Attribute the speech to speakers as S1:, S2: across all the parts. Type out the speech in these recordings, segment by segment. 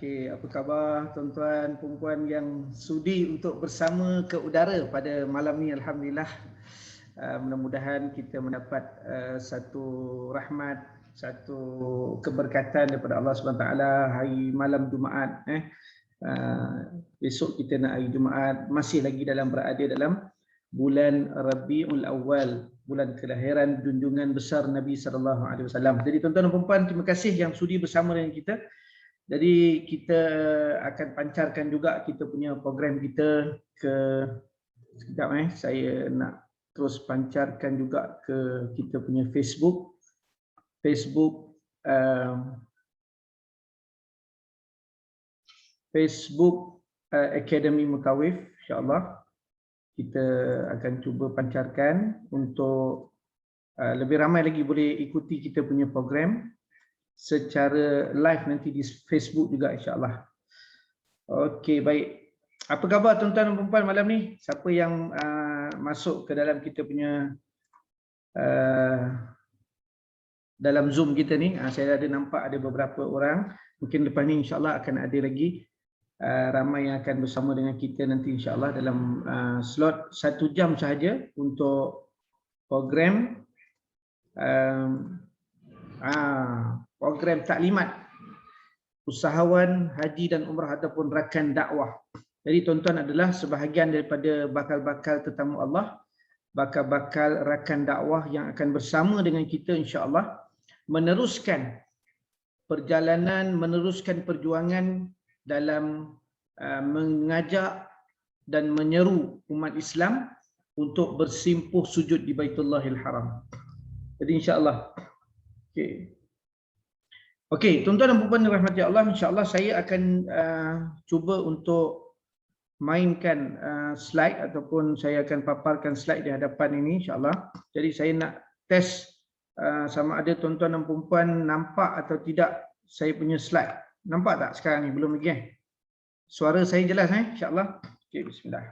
S1: Okey, apa khabar tuan-tuan puan-puan yang sudi untuk bersama ke udara pada malam ni? Alhamdulillah. Mudah-mudahan kita mendapat satu rahmat, satu keberkatan daripada Allah SWT hari malam Jumaat. Besok kita nak hari Jumaat, masih lagi berada dalam bulan Rabiul Awal, bulan kelahiran junjungan besar Nabi SAW. Jadi tuan-tuan dan puan-puan, terima kasih yang sudi bersama dengan kita. Jadi kita akan pancarkan juga kita punya program kita ke, sekejap saya nak terus pancarkan juga ke kita punya Facebook Akademi Mutawif. InsyaAllah kita akan cuba pancarkan untuk lebih ramai lagi boleh ikuti kita punya program secara live nanti di Facebook juga, insyaAllah. Okey, baik. Apa khabar tuan-tuan dan puan-puan malam ni? Siapa yang masuk ke dalam kita punya dalam Zoom kita ni? Saya ada nampak ada beberapa orang. Mungkin lepas ni insyaAllah akan ada lagi ramai yang akan bersama dengan kita nanti insyaAllah dalam slot 1 jam sahaja untuk program program taklimat usahawan haji dan umrah ataupun rakan dakwah. Jadi tuan-tuan adalah sebahagian daripada bakal-bakal tetamu Allah, bakal-bakal rakan dakwah yang akan bersama dengan kita insya-Allah meneruskan perjalanan, meneruskan perjuangan dalam mengajak dan menyeru umat Islam untuk bersimpuh sujud di Baitullahil Haram. Jadi insya-Allah. Okey, tuan-tuan dan puan-puan dirahmati Allah, insya-Allah saya akan cuba untuk mainkan slide ataupun saya akan paparkan slide di hadapan ini insya-Allah. Jadi saya nak test sama ada tuan-tuan dan puan-puan nampak atau tidak saya punya slide. Nampak tak sekarang ni? Belum lagi Suara saya jelas insya-Allah. Okey, bismillah.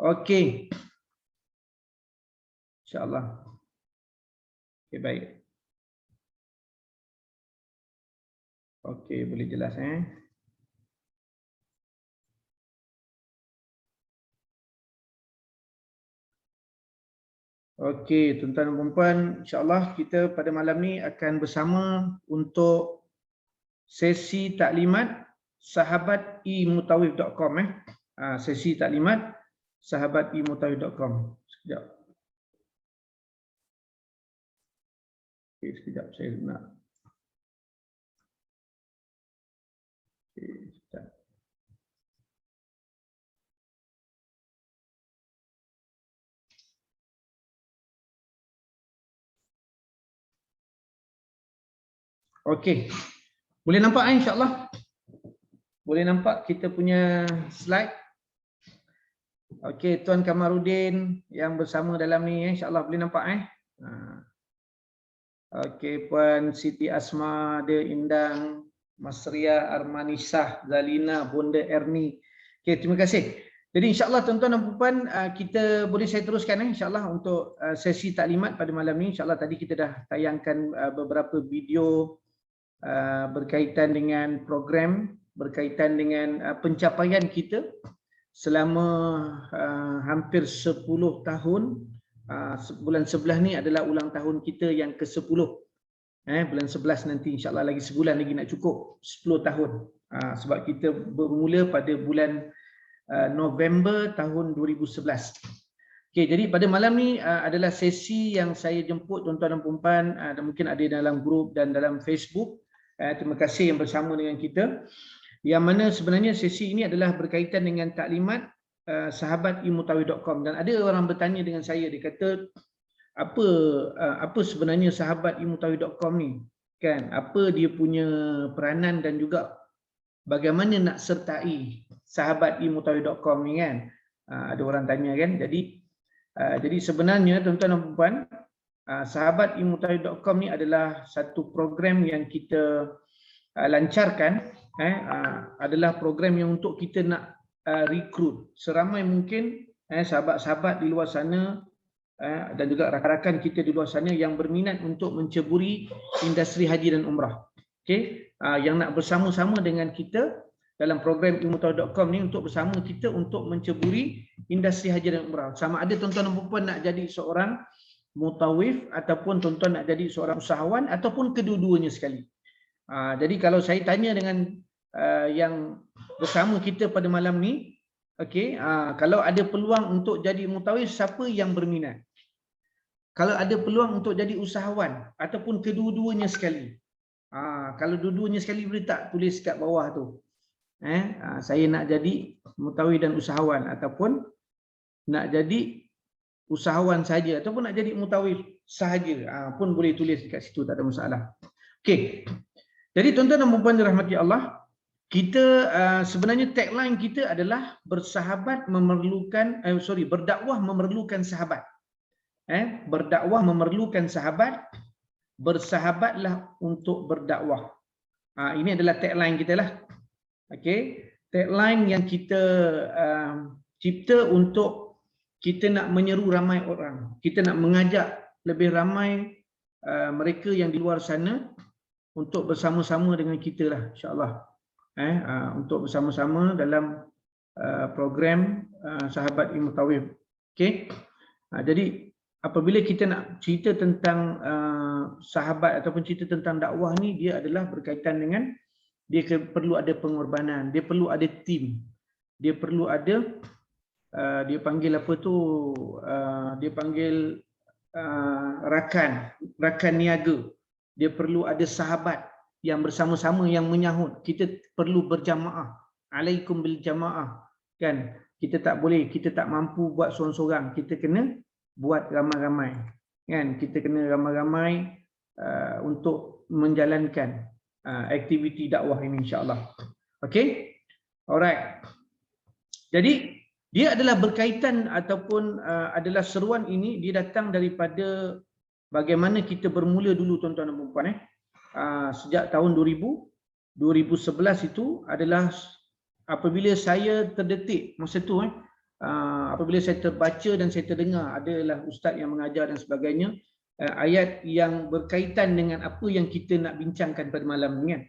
S1: Okey. Insya-Allah. Okey, baik. Okey, boleh jelas Okey, tuan-tuan dan puan-puan, insya-Allah kita pada malam ni akan bersama untuk sesi taklimat sahabatimutawif.com sesi taklimat sahabatimutawif.com. Sekejap. Okey, sekejap saya nak Okey. Boleh nampak insya-Allah? Boleh nampak kita punya slide? Okey, Tuan Kamarudin yang bersama dalam ni insya-Allah boleh nampak Okey, Puan Siti Asma, De Indang, Mas Ria, Armanisah, Zalina, Bonda Erni. Okey, terima kasih. Jadi insya-Allah tuan-tuan dan puan-puan, kita boleh saya teruskan insya-Allah untuk sesi taklimat pada malam ni. Insya-Allah tadi kita dah tayangkan beberapa video berkaitan dengan program, berkaitan dengan pencapaian kita selama hampir 10 tahun. Bulan 11 ni adalah ulang tahun kita yang ke-10. Bulan 11 nanti insya-Allah lagi sebulan lagi nak cukup 10 tahun. Sebab kita bermula pada bulan November tahun 2011. Okey, jadi pada malam ni adalah sesi yang saya jemput tuan-tuan dan puan-puan, dan mungkin ada dalam grup dan dalam Facebook. Terima kasih yang bersama dengan kita. Yang mana sebenarnya sesi ini adalah berkaitan dengan taklimat sahabatimutawif.com, dan ada orang bertanya dengan saya, dia kata apa sebenarnya sahabatimutawif.com ni? Kan, apa dia punya peranan dan juga bagaimana nak sertai sahabatimutawif.com ni kan? Ada orang tanya kan. Jadi sebenarnya tuan-tuan dan puan-puan, sahabatimutawif.com ni adalah satu program yang kita lancarkan, adalah program yang untuk kita nak rekrut seramai mungkin sahabat-sahabat di luar sana dan juga rakan-rakan kita di luar sana yang berminat untuk menceburi industri haji dan umrah. Okey, yang nak bersama-sama dengan kita dalam program ilmutawhid.com ni untuk bersama kita untuk menceburi industri haji dan umrah. Sama ada tuan-tuan dan puan nak jadi seorang mutawif ataupun tuan-tuan nak jadi seorang usahawan ataupun kedua-duanya sekali. Jadi kalau saya tanya dengan yang bersama kita pada malam ni, okey, kalau ada peluang untuk jadi mutawif, siapa yang berminat? Kalau ada peluang untuk jadi usahawan ataupun kedua-duanya sekali. Kalau dua-duanya sekali boleh tak tulis kat bawah tu. Saya nak jadi mutawif dan usahawan ataupun nak jadi usahawan saja ataupun nak jadi mutawif sahaja. Pun boleh tulis kat situ, tak ada masalah. Okey. Jadi tuan-tuan dan puan dirahmati Allah, kita sebenarnya tagline kita adalah bersahabat memerlukan berdakwah memerlukan sahabat. Berdakwah memerlukan sahabat, bersahabatlah untuk berdakwah. Ini adalah tagline kita lah. Okey, tagline yang kita cipta untuk kita nak menyeru ramai orang. Kita nak mengajak lebih ramai mereka yang di luar sana untuk bersama-sama dengan kita lah, insya-Allah. Untuk bersama-sama dalam program Sahabat Ilmutawhid. Okey. Jadi apabila kita nak cerita tentang sahabat ataupun cerita tentang dakwah ni, dia adalah berkaitan dengan dia perlu ada pengorbanan, dia perlu ada tim, dia perlu ada dia panggil apa tu, dia panggil rakan niaga, dia perlu ada sahabat yang bersama-sama yang menyahut. Kita perlu berjamaah, alaikum bil jamaah, kan? Kita tak boleh, kita tak mampu buat seorang-seorang, kita kena buat ramai-ramai, kan? Kita kena ramai-ramai untuk menjalankan aktiviti dakwah ini, insya-Allah. Okey, alright. Jadi dia adalah berkaitan ataupun adalah seruan ini dia datang daripada bagaimana kita bermula dulu, tuan-tuan dan puan-puan. Sejak tahun 2011 itu adalah apabila saya terdetik masa tu, apabila saya terbaca dan saya terdengar adalah ustaz yang mengajar dan sebagainya, ayat yang berkaitan dengan apa yang kita nak bincangkan pada malam ni, kan.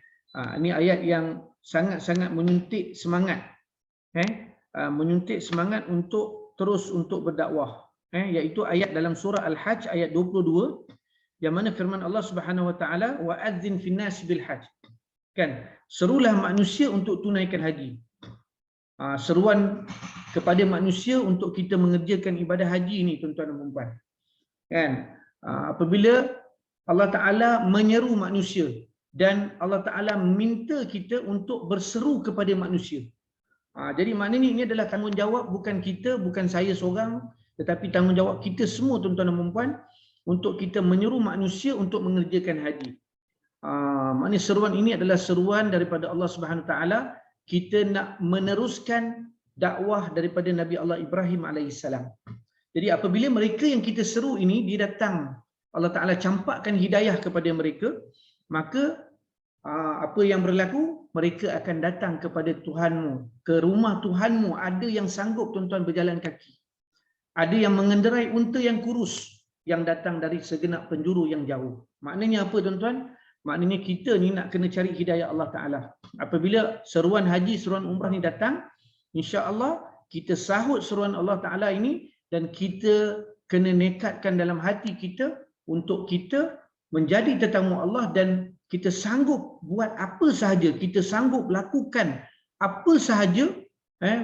S1: Ini ayat yang sangat-sangat menyuntik semangat, menyuntik semangat untuk terus untuk berdakwah, iaitu ayat dalam surah Al-Hajj ayat 22, yang mana firman Allah Subhanahu wa taala, wa adzin fin nas bil hajj, kan, serulah manusia untuk tunaikan haji. Seruan kepada manusia untuk kita mengerjakan ibadah haji ni, tuan-tuan dan puan-puan, kan. Apabila Allah Taala menyeru manusia dan Allah Taala minta kita untuk berseru kepada manusia. Jadi maknanya ini adalah tanggungjawab bukan kita, bukan saya seorang, tetapi tanggungjawab kita semua, tuan-tuan dan puan-puan, untuk kita menyeru manusia untuk mengerjakan haji. Maknanya seruan ini adalah seruan daripada Allah Subhanahu Wa Taala. Kita nak meneruskan dakwah daripada Nabi Allah Ibrahim alaihissalam. Jadi apabila mereka yang kita seru ini dia datang, Allah Taala campakkan hidayah kepada mereka, maka apa yang berlaku? Mereka akan datang kepada Tuhanmu, ke rumah Tuhanmu. Ada yang sanggup, tuan-tuan, berjalan kaki. Ada yang mengendarai unta yang kurus, yang datang dari segenap penjuru yang jauh. Maknanya apa, tuan-tuan? Maknanya kita ni nak kena cari hidayah Allah Ta'ala. Apabila seruan haji, seruan umrah ni datang, insya-Allah kita sahut seruan Allah Ta'ala ini dan kita kena nekatkan dalam hati kita untuk kita menjadi tetamu Allah dan kita sanggup buat apa sahaja, kita sanggup lakukan apa sahaja.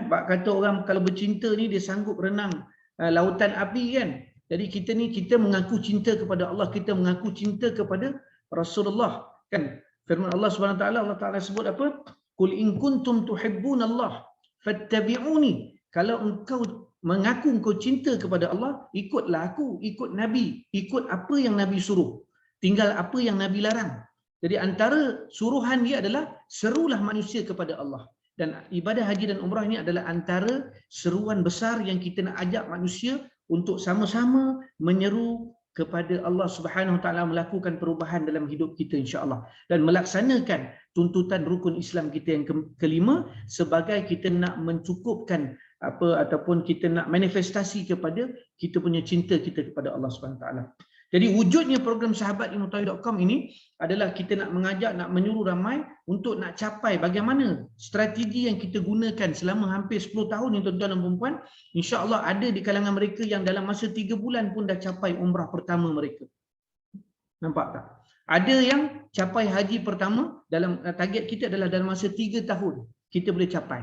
S1: Bak kata orang kalau bercinta ni dia sanggup renang lautan api, kan. Jadi kita mengaku cinta kepada Allah, kita mengaku cinta kepada Rasulullah, kan. Firman Allah Subhanahu Wa Taala, Allah Taala sebut apa? Qul in kuntum tuhibbunallah fattabi'uni. Kalau engkau mengaku engkau cinta kepada Allah, ikutlah aku, ikut Nabi, ikut apa yang Nabi suruh, tinggal apa yang Nabi larang. Jadi antara suruhan dia adalah serulah manusia kepada Allah. Dan ibadah haji dan umrah ini adalah antara seruan besar yang kita nak ajak manusia untuk sama-sama menyeru kepada Allah Subhanahu Wa Taala melakukan perubahan dalam hidup kita, insya-Allah, dan melaksanakan tuntutan rukun Islam kita yang kelima sebagai kita nak mencukupkan apa ataupun kita nak manifestasi kepada kita punya cinta kita kepada Allah Subhanahu Wa Taala. Jadi wujudnya program sahabatilmutawi.com ini adalah kita nak mengajak, nak menyuruh ramai untuk nak capai bagaimana strategi yang kita gunakan selama hampir 10 tahun ni tuan-tuan dan puan-puan. InsyaAllah ada di kalangan mereka yang dalam masa 3 bulan pun dah capai umrah pertama mereka. Nampak tak? Ada yang capai haji pertama, dalam target kita adalah dalam masa 3 tahun kita boleh capai.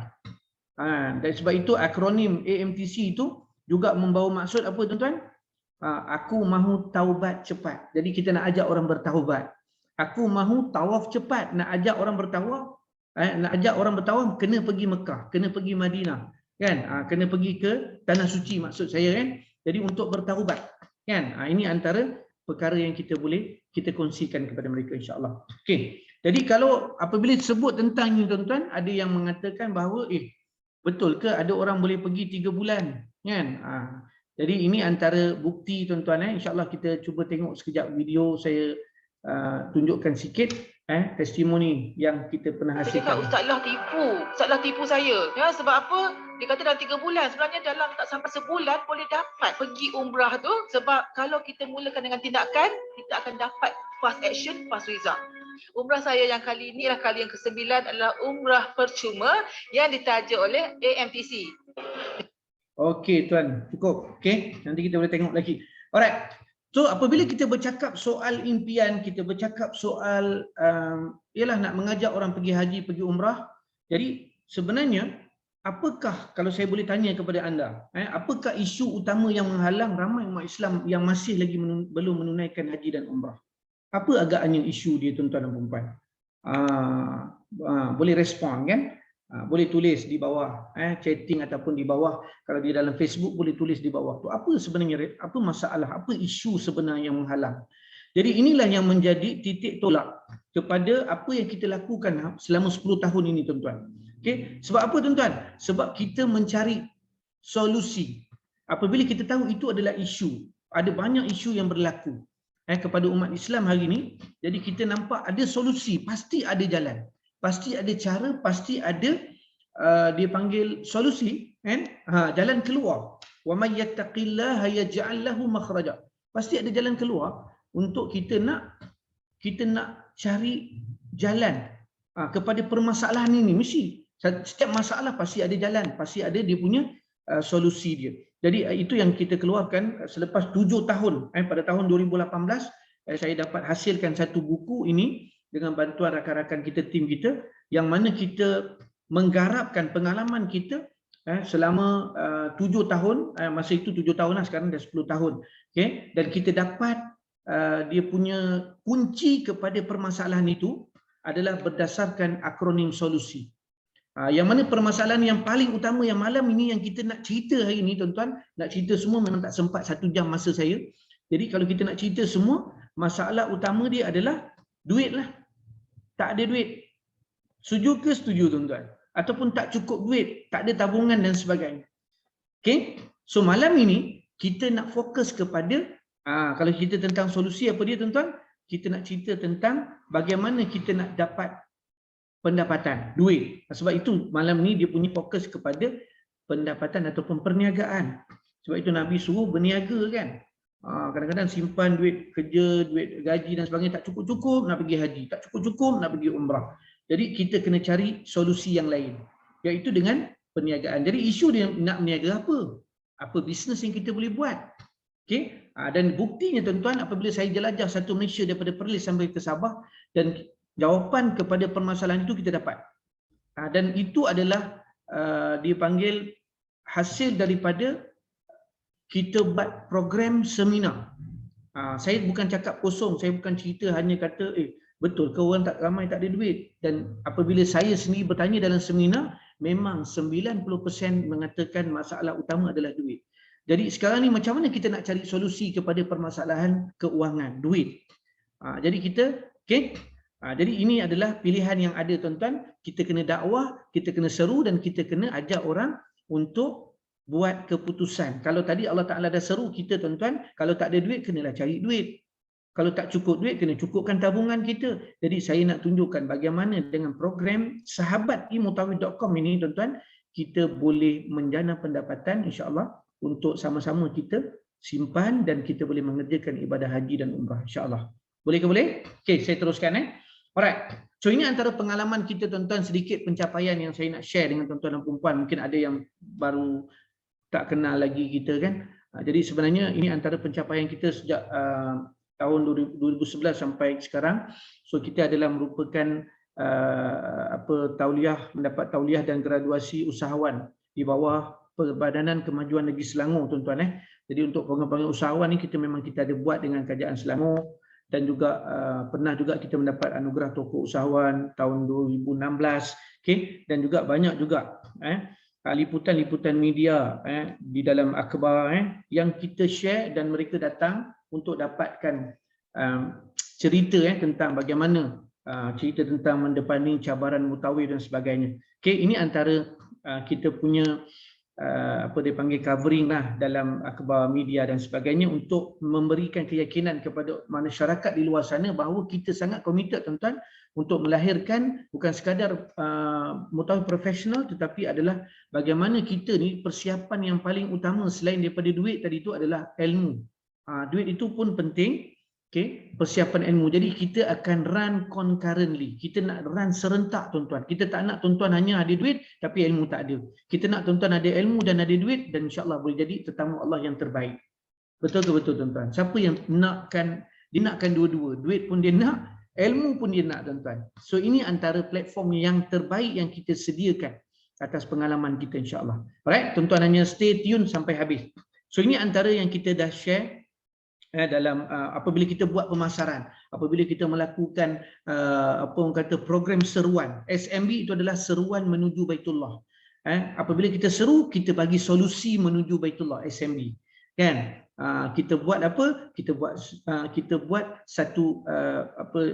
S1: Dan sebab itu akronim AMTC itu juga membawa maksud apa tuan-tuan? Aku mahu taubat cepat. Jadi kita nak ajak orang bertaubat. Aku mahu tawaf cepat. Nak ajak orang bertawaf, nak ajak orang bertawaf kena pergi Mekah, kena pergi Madinah, kan? Kena pergi ke tanah suci maksud saya, kan? Jadi untuk bertaubat, kan? Ini antara perkara yang kita boleh kita kongsikan kepada mereka, insya-Allah. Okey. Jadi kalau apabila sebut tentang ini tuan-tuan, ada yang mengatakan bahawa betul ke ada orang boleh pergi 3 bulan, kan? Jadi ini antara bukti tuan-tuan. InsyaAllah kita cuba tengok sekejap video, saya tunjukkan sikit testimoni yang kita pernah hasilkan.
S2: Ustazlah tipu saya. Ya, sebab apa? Dia kata dalam 3 bulan, sebenarnya dalam tak sampai sebulan boleh dapat pergi umrah tu. Sebab kalau kita mulakan dengan tindakan, kita akan dapat fast action, fast result. Umrah saya yang kali ini adalah kali yang ke-9 adalah umrah percuma yang ditaja oleh AMTC.
S1: Okey tuan, cukup. Okey, nanti kita boleh tengok lagi. Alright. So apabila kita bercakap soal impian, kita bercakap soal ialah nak mengajak orang pergi haji, pergi umrah. Jadi sebenarnya apakah, kalau saya boleh tanya kepada anda, apakah isu utama yang menghalang ramai umat Islam yang masih lagi belum menunaikan haji dan umrah? Apa agaknya isu dia tuan-tuan dan puan-puan? Boleh respon, kan? Boleh tulis di bawah chatting ataupun di bawah, kalau di dalam Facebook boleh tulis di bawah tu apa sebenarnya, apa masalah, apa isu sebenarnya yang menghalang. Jadi inilah yang menjadi titik tolak kepada apa yang kita lakukan selama 10 tahun ini tuan-tuan. Okey, sebab apa tuan-tuan? Sebab kita mencari solusi. Apabila kita tahu itu adalah isu, ada banyak isu yang berlaku kepada umat Islam hari ini, jadi kita nampak ada solusi, pasti ada jalan. Pasti ada cara, pasti ada dia panggil solusi, kan? Jalan keluar. Wa may yattaqillaha yaj'al lahu makhraja. Pasti ada jalan keluar untuk kita nak cari jalan kepada permasalahan ini. Mesti setiap masalah pasti ada jalan, pasti ada dia punya solusi dia. Jadi itu yang kita keluarkan selepas 7 tahun. Pada tahun 2018 saya dapat hasilkan satu buku ini dengan bantuan rakan-rakan kita, tim kita, yang mana kita menggarapkan pengalaman kita selama 7 tahun, masa itu 7 tahun lah, sekarang dah 10 tahun. Okay? Dan kita dapat dia punya kunci kepada permasalahan itu adalah berdasarkan akronim solusi. Yang mana permasalahan yang paling utama yang malam ini yang kita nak cerita hari ini tuan-tuan, nak cerita semua memang tak sempat 1 jam masa saya. Jadi kalau kita nak cerita semua, masalah utama dia adalah duit lah. Tak ada duit. Setuju ke setuju tuan-tuan? Ataupun tak cukup duit, tak ada tabungan dan sebagainya. Okay? So malam ini kita nak fokus kepada, kalau cerita tentang solusi apa dia tuan-tuan? Kita nak cerita tentang bagaimana kita nak dapat pendapatan, duit. Sebab itu malam ni dia punya fokus kepada pendapatan ataupun perniagaan. Sebab itu Nabi suruh berniaga, kan? Kadang-kadang simpan duit kerja, duit gaji dan sebagainya tak cukup-cukup nak pergi haji, tak cukup-cukup nak pergi umrah. Jadi kita kena cari solusi yang lain, iaitu dengan perniagaan. Jadi isu dia nak berniaga apa? Apa bisnes yang kita boleh buat? Okey, dan buktinya tuan-tuan, apabila saya jelajah satu Malaysia daripada Perlis sampai ke Sabah, dan jawapan kepada permasalahan itu kita dapat. Dan itu adalah dia panggil hasil daripada kita buat program seminar. Saya bukan cakap kosong, saya bukan cerita hanya kata betul ke orang tak ramai tak ada duit. Dan apabila saya sendiri bertanya dalam seminar, memang 90% mengatakan masalah utama adalah duit. Jadi sekarang ni macam mana kita nak cari solusi kepada permasalahan keuangan, duit. Jadi kita, okey. Jadi ini adalah pilihan yang ada tuan-tuan. Kita kena dakwah, kita kena seru dan kita kena ajak orang untuk buat keputusan. Kalau tadi Allah Ta'ala dah seru kita tuan-tuan, kalau tak ada duit, kenalah cari duit. Kalau tak cukup duit, kena cukupkan tabungan kita. Jadi saya nak tunjukkan bagaimana dengan program sahabatilmutawi.com ini tuan-tuan, kita boleh menjana pendapatan insya-Allah untuk sama-sama kita simpan dan kita boleh mengerjakan ibadah haji dan umrah insya-Allah. Boleh ke boleh? Okey, saya teruskan Alright. So ini antara pengalaman kita tuan-tuan, sedikit pencapaian yang saya nak share dengan tuan-tuan dan puan-puan. Mungkin ada yang baru tak kenal lagi kita kan. Jadi sebenarnya ini antara pencapaian kita sejak tahun 2011 sampai sekarang. So kita adalah merupakan tauliah, mendapat tauliah dan graduasi usahawan di bawah Perbadanan Kemajuan Negeri Selangor tuan-tuan Jadi untuk program-program usahawan ni kita memang kita ada buat dengan Kerajaan Selangor, dan juga pernah juga kita mendapat anugerah tokoh usahawan tahun 2016, dan juga banyak juga liputan-liputan media di dalam akhbar yang kita share, dan mereka datang untuk dapatkan cerita tentang bagaimana cerita tentang mendepani cabaran mutawif dan sebagainya. Ini antara kita punya covering lah dalam akhbar media dan sebagainya, untuk memberikan keyakinan kepada masyarakat di luar sana bahawa kita sangat komited tuan-tuan untuk melahirkan bukan sekadar mutawif profesional, tetapi adalah bagaimana kita ni persiapan yang paling utama selain daripada duit tadi itu adalah ilmu. Duit itu pun penting, persiapan ilmu. Jadi kita akan run concurrently. Kita nak run serentak tuan-tuan. Kita tak nak tuan-tuan hanya ada duit tapi ilmu tak ada. Kita nak tuan-tuan ada ilmu dan ada duit, dan insya-Allah boleh jadi tetamu Allah yang terbaik. Betul ke betul tuan-tuan? Siapa yang dia nakkan dua-dua. Duit pun dia nak, ilmu pun dia nak tuan-tuan. So ini antara platform yang terbaik yang kita sediakan atas pengalaman kita insya-Allah. Alright, tuan-tuan hanya stay tune sampai habis. So ini antara yang kita dah share dalam apabila kita buat pemasaran, apabila kita melakukan program seruan. SMB itu adalah seruan menuju Baitullah. Apabila kita seru, kita bagi solusi menuju Baitullah, SMB. Kan? Kita buat apa? Kita buat satu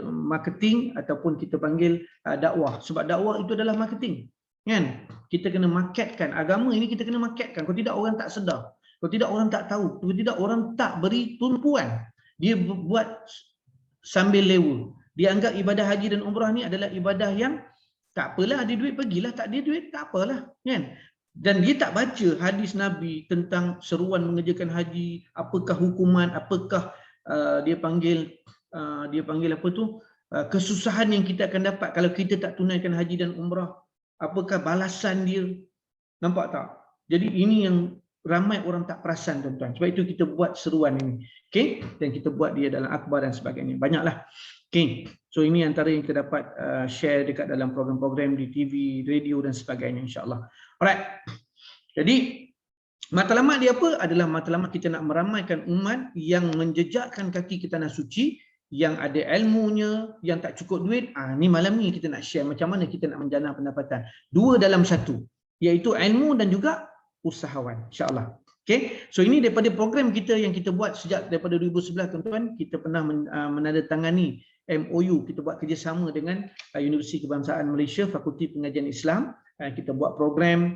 S1: marketing, ataupun kita panggil dakwah. Sebab dakwah itu adalah marketing. Kan? Kita kena marketkan agama ini, kita kena marketkan. Kalau tidak orang tak sedar. Kalau tidak orang tak tahu, kalau tidak orang tak beri tumpuan. Dia buat sambil lewa. Dia anggap ibadah haji dan umrah ni adalah ibadah yang tak apalah, ada duit pergilah, tak ada duit tak apalah, kan? Dan dia tak baca hadis Nabi tentang seruan mengerjakan haji, apakah hukuman, apakah dia panggil kesusahan yang kita akan dapat kalau kita tak tunaikan haji dan umrah, apakah balasan dia. Nampak tak? Jadi ini yang ramai orang tak perasan tuan-tuan. Sebab itu kita buat seruan ini. Dan kita buat dia dalam akhbar dan sebagainya. Banyaklah. So ini antara yang kita dapat share dekat dalam program-program di TV, radio dan sebagainya insya-Allah. Alright. Jadi matlamat dia apa? Adalah matlamat kita nak meramaikan umat yang menjejakkan kaki ke tanah suci, yang ada ilmunya, yang tak cukup duit. Ni malam ni kita nak share macam mana kita nak menjana pendapatan. Dua dalam satu, iaitu ilmu dan juga usahawan, insya-Allah. So ini daripada program kita yang kita buat sejak daripada 2011 tuan-tuan. Kita pernah menandatangani MOU, kita buat kerjasama dengan Universiti Kebangsaan Malaysia, Fakulti Pengajian Islam. Kita buat program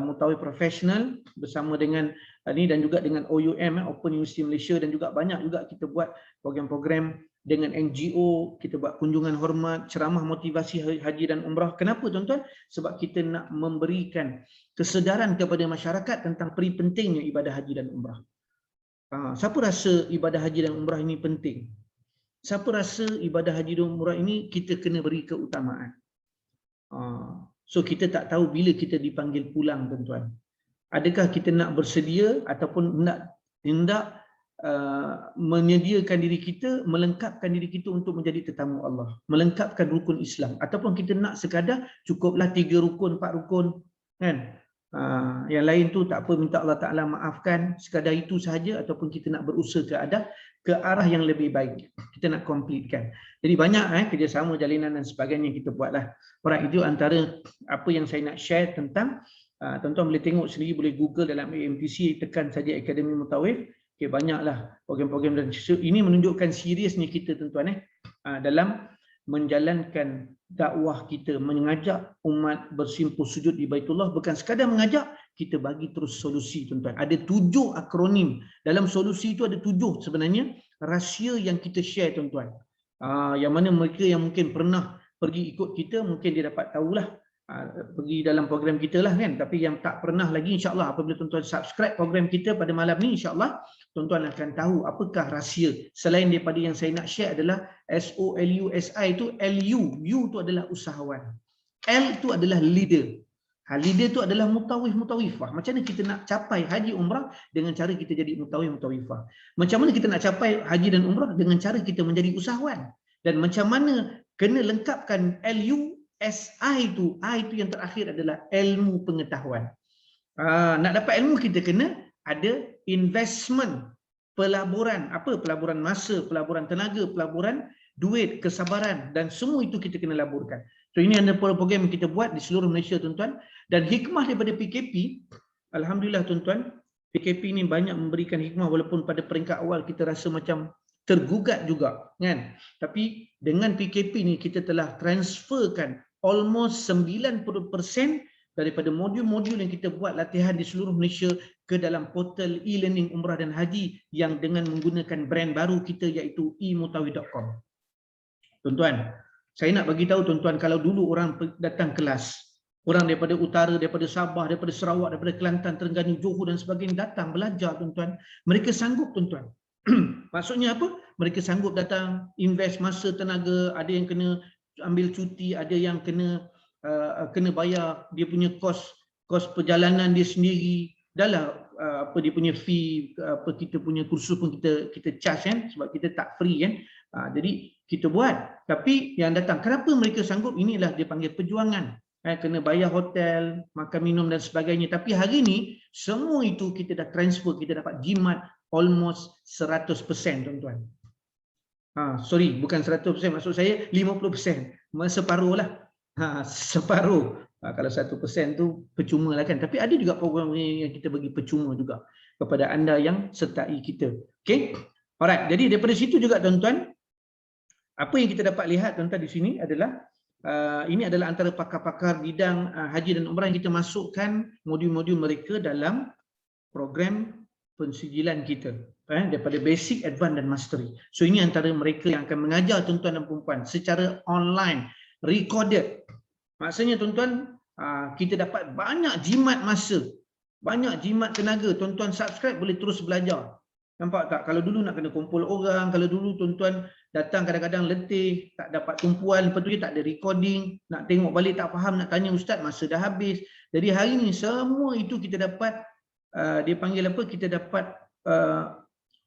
S1: mutawif profesional bersama dengan dan juga dengan OUM, Open University Malaysia, dan juga banyak juga kita buat program-program dengan NGO. Kita buat kunjungan hormat, ceramah motivasi haji dan umrah. Kenapa tuan-tuan? Sebab kita nak memberikan kesedaran kepada masyarakat tentang peri pentingnya ibadah haji dan umrah. Siapa rasa ibadah haji dan umrah ini penting? Siapa rasa ibadah haji dan umrah ini kita kena beri keutamaan? So kita tak tahu bila kita dipanggil pulang tuan-tuan. Adakah kita nak bersedia ataupun nak hendak menyediakan diri kita, melengkapkan diri kita untuk menjadi tetamu Allah, melengkapkan rukun Islam, ataupun kita nak sekadar cukuplah 3 rukun, 4 rukun, kan? Yang lain tu tak apa, minta Allah Ta'ala maafkan, sekadar itu sahaja, ataupun kita nak berusaha ke arah yang lebih baik, kita nak completekan. Jadi banyak kerjasama, jalinan dan sebagainya yang kita buatlah. Alright, itu antara apa yang saya nak share tentang. Tuan-tuan boleh tengok sendiri, boleh Google dalam AMTC, tekan saja Akademi Mutawif. Banyaklah program-program, dan ini menunjukkan seriusnya kita tuan-tuan dalam menjalankan dakwah kita, mengajak umat bersimpuh sujud di Baitullah. Bukan sekadar mengajak, kita bagi terus solusi tuan-tuan. Ada 7 akronim. Dalam solusi itu ada 7 sebenarnya rahsia yang kita share tuan-tuan. Yang mana mereka yang mungkin pernah pergi ikut kita, mungkin dia dapat tahulah pergi dalam program kita lah kan. Tapi yang tak pernah lagi, insyaAllah apabila tuan-tuan subscribe program kita pada malam ni, insyaAllah tuan-tuan akan tahu apakah rahsia. Selain daripada yang saya nak share adalah SOLUSI itu LU. U tu adalah usahawan. L tu adalah leader. Leader tu adalah mutawif-mutawifah. Macam mana kita nak capai haji umrah dengan cara kita jadi mutawif-mutawifah. Macam mana kita nak capai haji dan umrah dengan cara kita menjadi usahawan. Dan macam mana kena lengkapkan LU, SI itu, I itu yang terakhir adalah ilmu pengetahuan. Nak dapat ilmu kita kena ada investment, pelaburan. Apa? Pelaburan masa, pelaburan tenaga, pelaburan duit, kesabaran, dan semua itu kita kena laburkan. So ini ada program yang kita buat di seluruh Malaysia tuan-tuan. Dan hikmah daripada PKP, alhamdulillah tuan-tuan, PKP ini banyak memberikan hikmah walaupun pada peringkat awal kita rasa macam tergugat juga kan. Tapi dengan PKP ni kita telah transferkan almost 90% daripada modul-modul yang kita buat latihan di seluruh Malaysia ke dalam portal e-learning umrah dan haji yang dengan menggunakan brand baru kita iaitu emutawif.com. Tuan-tuan, saya nak bagi tahu tuan-tuan, kalau dulu orang datang kelas, orang daripada utara, daripada Sabah, daripada Sarawak, daripada Kelantan, Terengganu, Johor dan sebagainya datang belajar tuan-tuan, mereka sanggup tuan-tuan. Maksudnya apa? Mereka sanggup datang, invest masa, tenaga, ada yang kena ambil cuti, ada yang kena bayar dia punya kos perjalanan dia sendiri. Dahlah apa dia punya fee, apa kita punya kursus pun kita charge kan, sebab kita tak free kan. Jadi kita buat. Tapi yang datang, kenapa mereka sanggup? Inilah dia panggil perjuangan. Kena bayar hotel, makan minum dan sebagainya. Tapi hari ni semua itu kita dah transfer, kita dapat jimat almost 100% tuan-tuan. Sorry, bukan 100%, maksud saya 50%. Separuh lah. Separuh. Kalau 1% tu percuma lah kan. Tapi ada juga program yang kita bagi percuma juga kepada anda yang sertai kita. Okay. Alright. Jadi daripada situ juga tuan-tuan, apa yang kita dapat lihat tuan-tuan di sini adalah ini adalah antara pakar-pakar bidang haji dan umrah yang kita masukkan modul-modul mereka dalam program pensijilan kita. Daripada basic, advance dan mastery. So ini antara mereka yang akan mengajar tuan-tuan dan puan-puan secara online, recorded. Maksudnya tuan-tuan, kita dapat banyak jimat masa, banyak jimat tenaga. Tuan-tuan subscribe boleh terus belajar. Nampak tak? Kalau dulu nak kena kumpul orang, kalau dulu tuan-tuan datang kadang-kadang letih, tak dapat tumpuan, lepas tu dia tak ada recording, nak tengok balik tak faham, nak tanya ustaz, masa dah habis. Jadi hari ni semua itu kita dapat, dia panggil apa? Kita dapat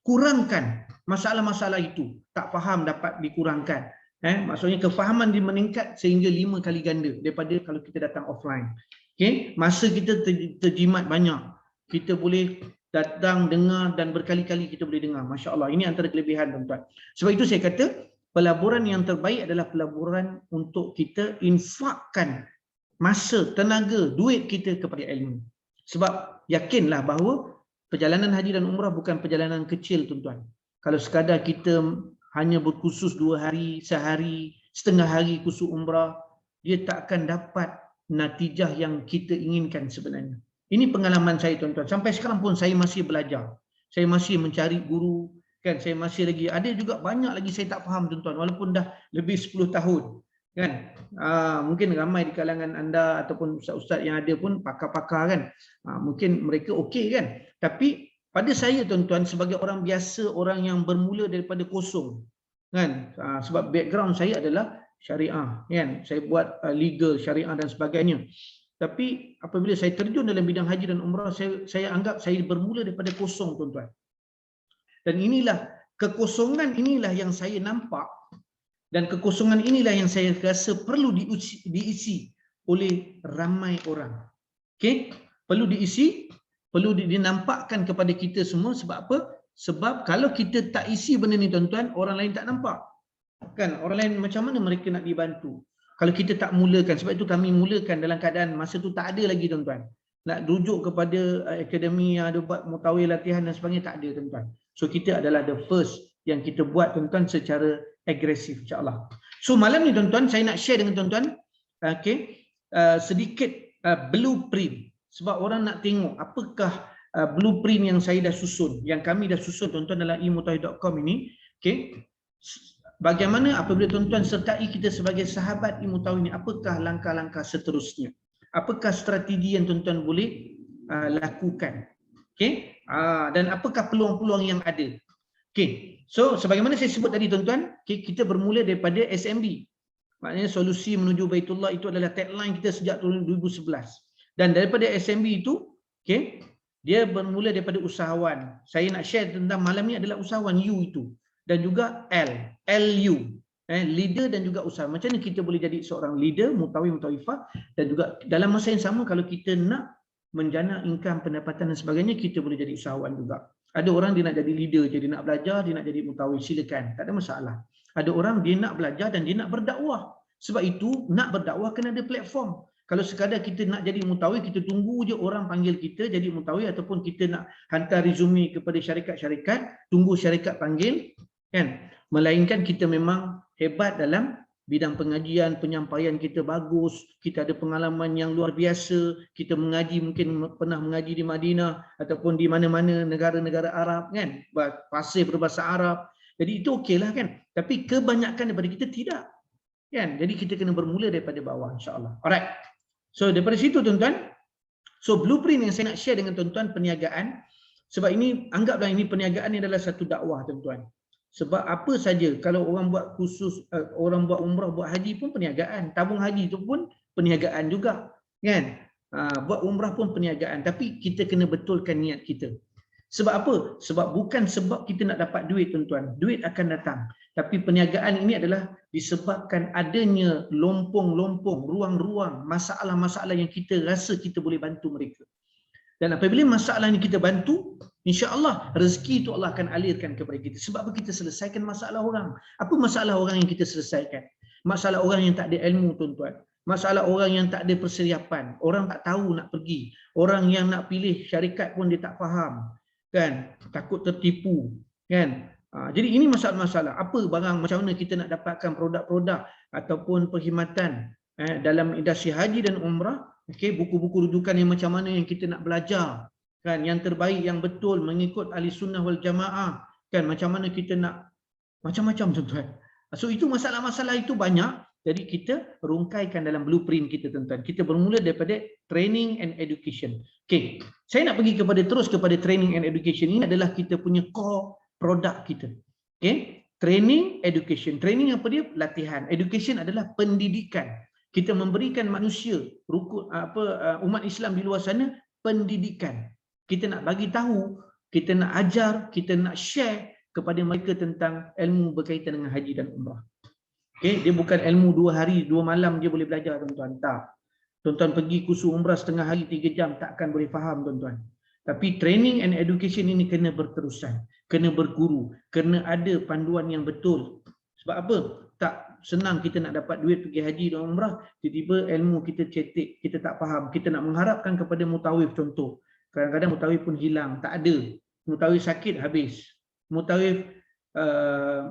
S1: kurangkan masalah-masalah itu. Tak faham dapat dikurangkan. Maksudnya kefahaman dia meningkat sehingga 5 kali ganda daripada kalau kita datang offline. Okay? Masa kita terjimat banyak. Kita boleh datang, dengar dan berkali-kali kita boleh dengar. Masya Allah. Ini antara kelebihan tuan-tuan. Sebab itu saya kata pelaburan yang terbaik adalah pelaburan untuk kita infakkan masa, tenaga, duit kita kepada ilmu. Sebab yakinlah bahawa perjalanan haji dan umrah bukan perjalanan kecil tuan-tuan. Kalau sekadar kita hanya berkursus 2 hari, sehari, setengah hari kursus umrah, dia tak akan dapat natijah yang kita inginkan sebenarnya. Ini pengalaman saya tuan-tuan. Sampai sekarang pun saya masih belajar. Saya masih mencari guru. Kan? Saya masih lagi, ada juga banyak lagi saya tak faham tuan-tuan. Walaupun dah lebih 10 tahun. Kan? Mungkin ramai di kalangan anda ataupun ustaz-ustaz yang ada pun pakar-pakar kan. Mungkin mereka okey kan. Tapi pada saya tuan-tuan sebagai orang biasa, orang yang bermula daripada kosong kan, sebab background saya adalah syariah kan, saya buat legal, syariah dan sebagainya. Tapi apabila saya terjun dalam bidang haji dan umrah, saya anggap saya bermula daripada kosong tuan-tuan. Dan inilah kekosongan inilah yang saya nampak, dan kekosongan inilah yang saya rasa perlu diisi oleh ramai orang. Okey, perlu diisi, perlu dinampakkan kepada kita semua. Sebab apa? Sebab kalau kita tak isi benda ni tuan-tuan, orang lain tak nampak. Kan? Orang lain macam mana mereka nak dibantu? Kalau kita tak mulakan. Sebab itu kami mulakan dalam keadaan masa tu tak ada lagi tuan-tuan. Nak rujuk kepada akademi yang ada buat mutawif latihan dan sebagainya, tak ada tuan-tuan. So kita adalah the first yang kita buat tuan-tuan secara agresif insya-Allah. So malam ni tuan-tuan saya nak share dengan tuan-tuan sedikit blueprint. Sebab orang nak tengok apakah blueprint yang saya dah susun, yang kami dah susun tuan-tuan dalam emutawif.com ini. Okay. bagaimana apabila tuan-tuan sertai kita sebagai sahabat ilmu tauhid ini, apakah langkah-langkah seterusnya? Apakah strategi yang tuan-tuan boleh lakukan? Okey, dan apakah peluang-peluang yang ada? Okey, so sebagaimana saya sebut tadi tuan-tuan, kita bermula daripada SMB. Maknanya solusi menuju Baitullah itu adalah tagline kita sejak tahun 2011. Dan daripada SMB itu, okey, dia bermula daripada usahawan. Saya nak share tentang malam ni adalah usahawan U itu. Dan juga LU, leader dan juga usahawan. Macam mana kita boleh jadi seorang leader, mutawif-mutawifah, dan juga dalam masa yang sama kalau kita nak menjana income, pendapatan dan sebagainya, kita boleh jadi usahawan juga. Ada orang dia nak jadi leader, jadi nak belajar, dia nak jadi mutawif, silakan, tak ada masalah. Ada orang dia nak belajar dan dia nak berdakwah. Sebab itu nak berdakwah kena ada platform. Kalau sekadar kita nak jadi mutawif, kita tunggu je orang panggil kita jadi mutawif, ataupun kita nak hantar resume kepada syarikat-syarikat, tunggu syarikat panggil, kan? Melainkan kita memang hebat dalam bidang pengajian, penyampaian kita bagus, kita ada pengalaman yang luar biasa, kita mengaji, mungkin pernah mengaji di Madinah ataupun di mana-mana negara-negara Arab, kan? Fasih berbahasa Arab. Jadi itu okeylah, kan? Tapi kebanyakan daripada kita tidak, kan? Jadi kita kena bermula daripada bawah, insya-Allah. Alright. So daripada situ tuan-tuan, so blueprint yang saya nak share dengan tuan-tuan perniagaan, sebab ini anggaplah ini perniagaan ni adalah satu dakwah tuan-tuan. Sebab apa saja, kalau orang buat khusus, orang buat umrah, buat haji pun perniagaan, tabung haji itu pun perniagaan juga, kan? Buat umrah pun perniagaan, tapi kita kena betulkan niat kita. Sebab apa? Sebab bukan sebab kita nak dapat duit tuan-tuan, duit akan datang. Tapi perniagaan ini adalah disebabkan adanya lompong-lompong, ruang-ruang, masalah-masalah yang kita rasa kita boleh bantu mereka. Dan apabila masalah ini kita bantu, insya-Allah rezeki itu Allah akan alirkan kepada kita. Sebab apa? Kita selesaikan masalah orang. Apa masalah orang yang kita selesaikan? Masalah orang yang tak ada ilmu tuan-tuan. Masalah orang yang tak ada persiapan. Orang tak tahu nak pergi. Orang yang nak pilih syarikat pun dia tak faham. Kan? Takut tertipu. Kan? Jadi ini masalah-masalah. Apa barang, macam mana kita nak dapatkan produk-produk ataupun perkhidmatan dalam industri haji dan umrah. Okey, buku-buku rujukan yang macam mana yang kita nak belajar, kan, yang terbaik, yang betul mengikut ahli sunnah wal jamaah, kan, macam mana kita nak, macam-macam tuan-tuan. So itu masalah-masalah itu banyak, jadi kita rungkaikan dalam blueprint kita tuan-tuan. Kita bermula daripada training and education. Okey, saya nak pergi terus kepada training and education. Ini adalah kita punya core produk kita. Okey, training, education. Training apa dia? Latihan. Education adalah pendidikan. Kita memberikan manusia, umat Islam di luar sana, pendidikan. Kita nak bagi tahu, kita nak ajar, kita nak share kepada mereka tentang ilmu berkaitan dengan haji dan umrah. Okay? Dia bukan ilmu 2 hari, 2 malam dia boleh belajar tuan-tuan. Tak. Tuan-tuan pergi kursus umrah setengah hari, 3 jam, takkan boleh faham tuan-tuan. Tapi training and education ini kena berterusan, kena berguru, kena ada panduan yang betul. Sebab apa? Tak senang kita nak dapat duit pergi haji dan umrah, tiba-tiba ilmu kita cetek, kita tak faham. Kita nak mengharapkan kepada mutawif contoh. Kadang-kadang mutawif pun hilang, tak ada. Mutawif sakit, habis. Mutawif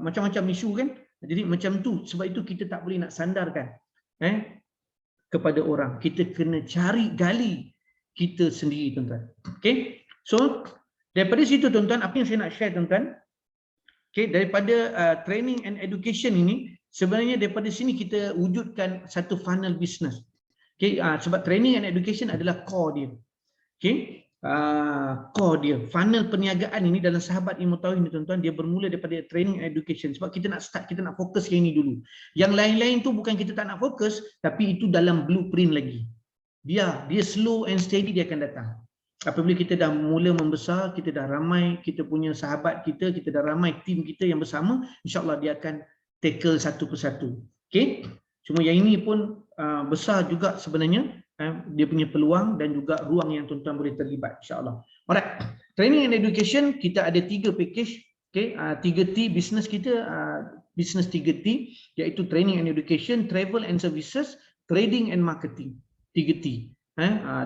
S1: macam-macam isu, kan. Jadi macam tu, sebab itu kita tak boleh nak sandarkan kepada orang. Kita kena cari, gali kita sendiri tuan-tuan. Okay. So daripada situ tuan-tuan, apa yang saya nak share tuan-tuan, okay, daripada training and education ini, sebenarnya daripada sini kita wujudkan satu funnel business. Okay, sebab training and education adalah core dia. Okay, core dia. Funnel perniagaan ini dalam sahabat ilmu tauhid ni tuan-tuan, dia bermula daripada training and education. Sebab kita nak start, kita nak fokus yang ini dulu. Yang lain-lain tu bukan kita tak nak fokus, tapi itu dalam blueprint lagi. Dia slow and steady dia akan datang. Apabila kita dah mula membesar, kita dah ramai, kita punya sahabat kita dah ramai tim kita yang bersama, insya-Allah dia akan tackle satu persatu. Okey. Cuma yang ini pun besar juga sebenarnya, dia punya peluang dan juga ruang yang tuan-tuan boleh terlibat, insya-Allah. Alright. Training and education kita ada 3 package. Okey, 3T business kita, business 3T, iaitu training and education, travel and services, trading and marketing. 3T.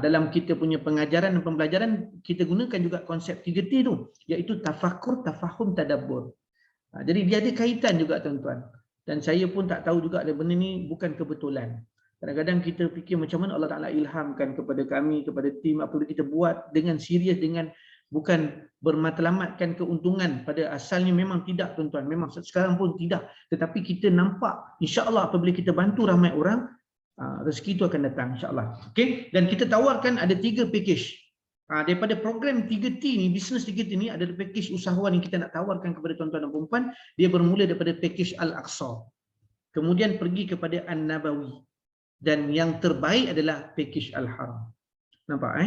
S1: Dalam kita punya pengajaran dan pembelajaran kita gunakan juga konsep 3T tu, iaitu tafakur, tafahum, tadabbur. Jadi dia ada kaitan juga tuan-tuan. Dan saya pun tak tahu juga ada benda ni bukan kebetulan. Kadang-kadang kita fikir macam mana Allah Ta'ala ilhamkan kepada kami, kepada tim, apabila kita buat dengan serius, dengan bukan bermatlamatkan keuntungan, pada asalnya memang tidak tuan-tuan, memang sekarang pun tidak, tetapi kita nampak insya-Allah apabila kita bantu ramai orang, rezeki itu akan datang insya-Allah. Okey, dan kita tawarkan ada 3 package. Daripada program 3T ni, bisnes 3T ni, ada package usahawan yang kita nak tawarkan kepada tuan-tuan dan puan-puan. Dia bermula daripada package Al-Aqsa, kemudian pergi kepada An-Nabawi, dan yang terbaik adalah package Al-Haram. Nampak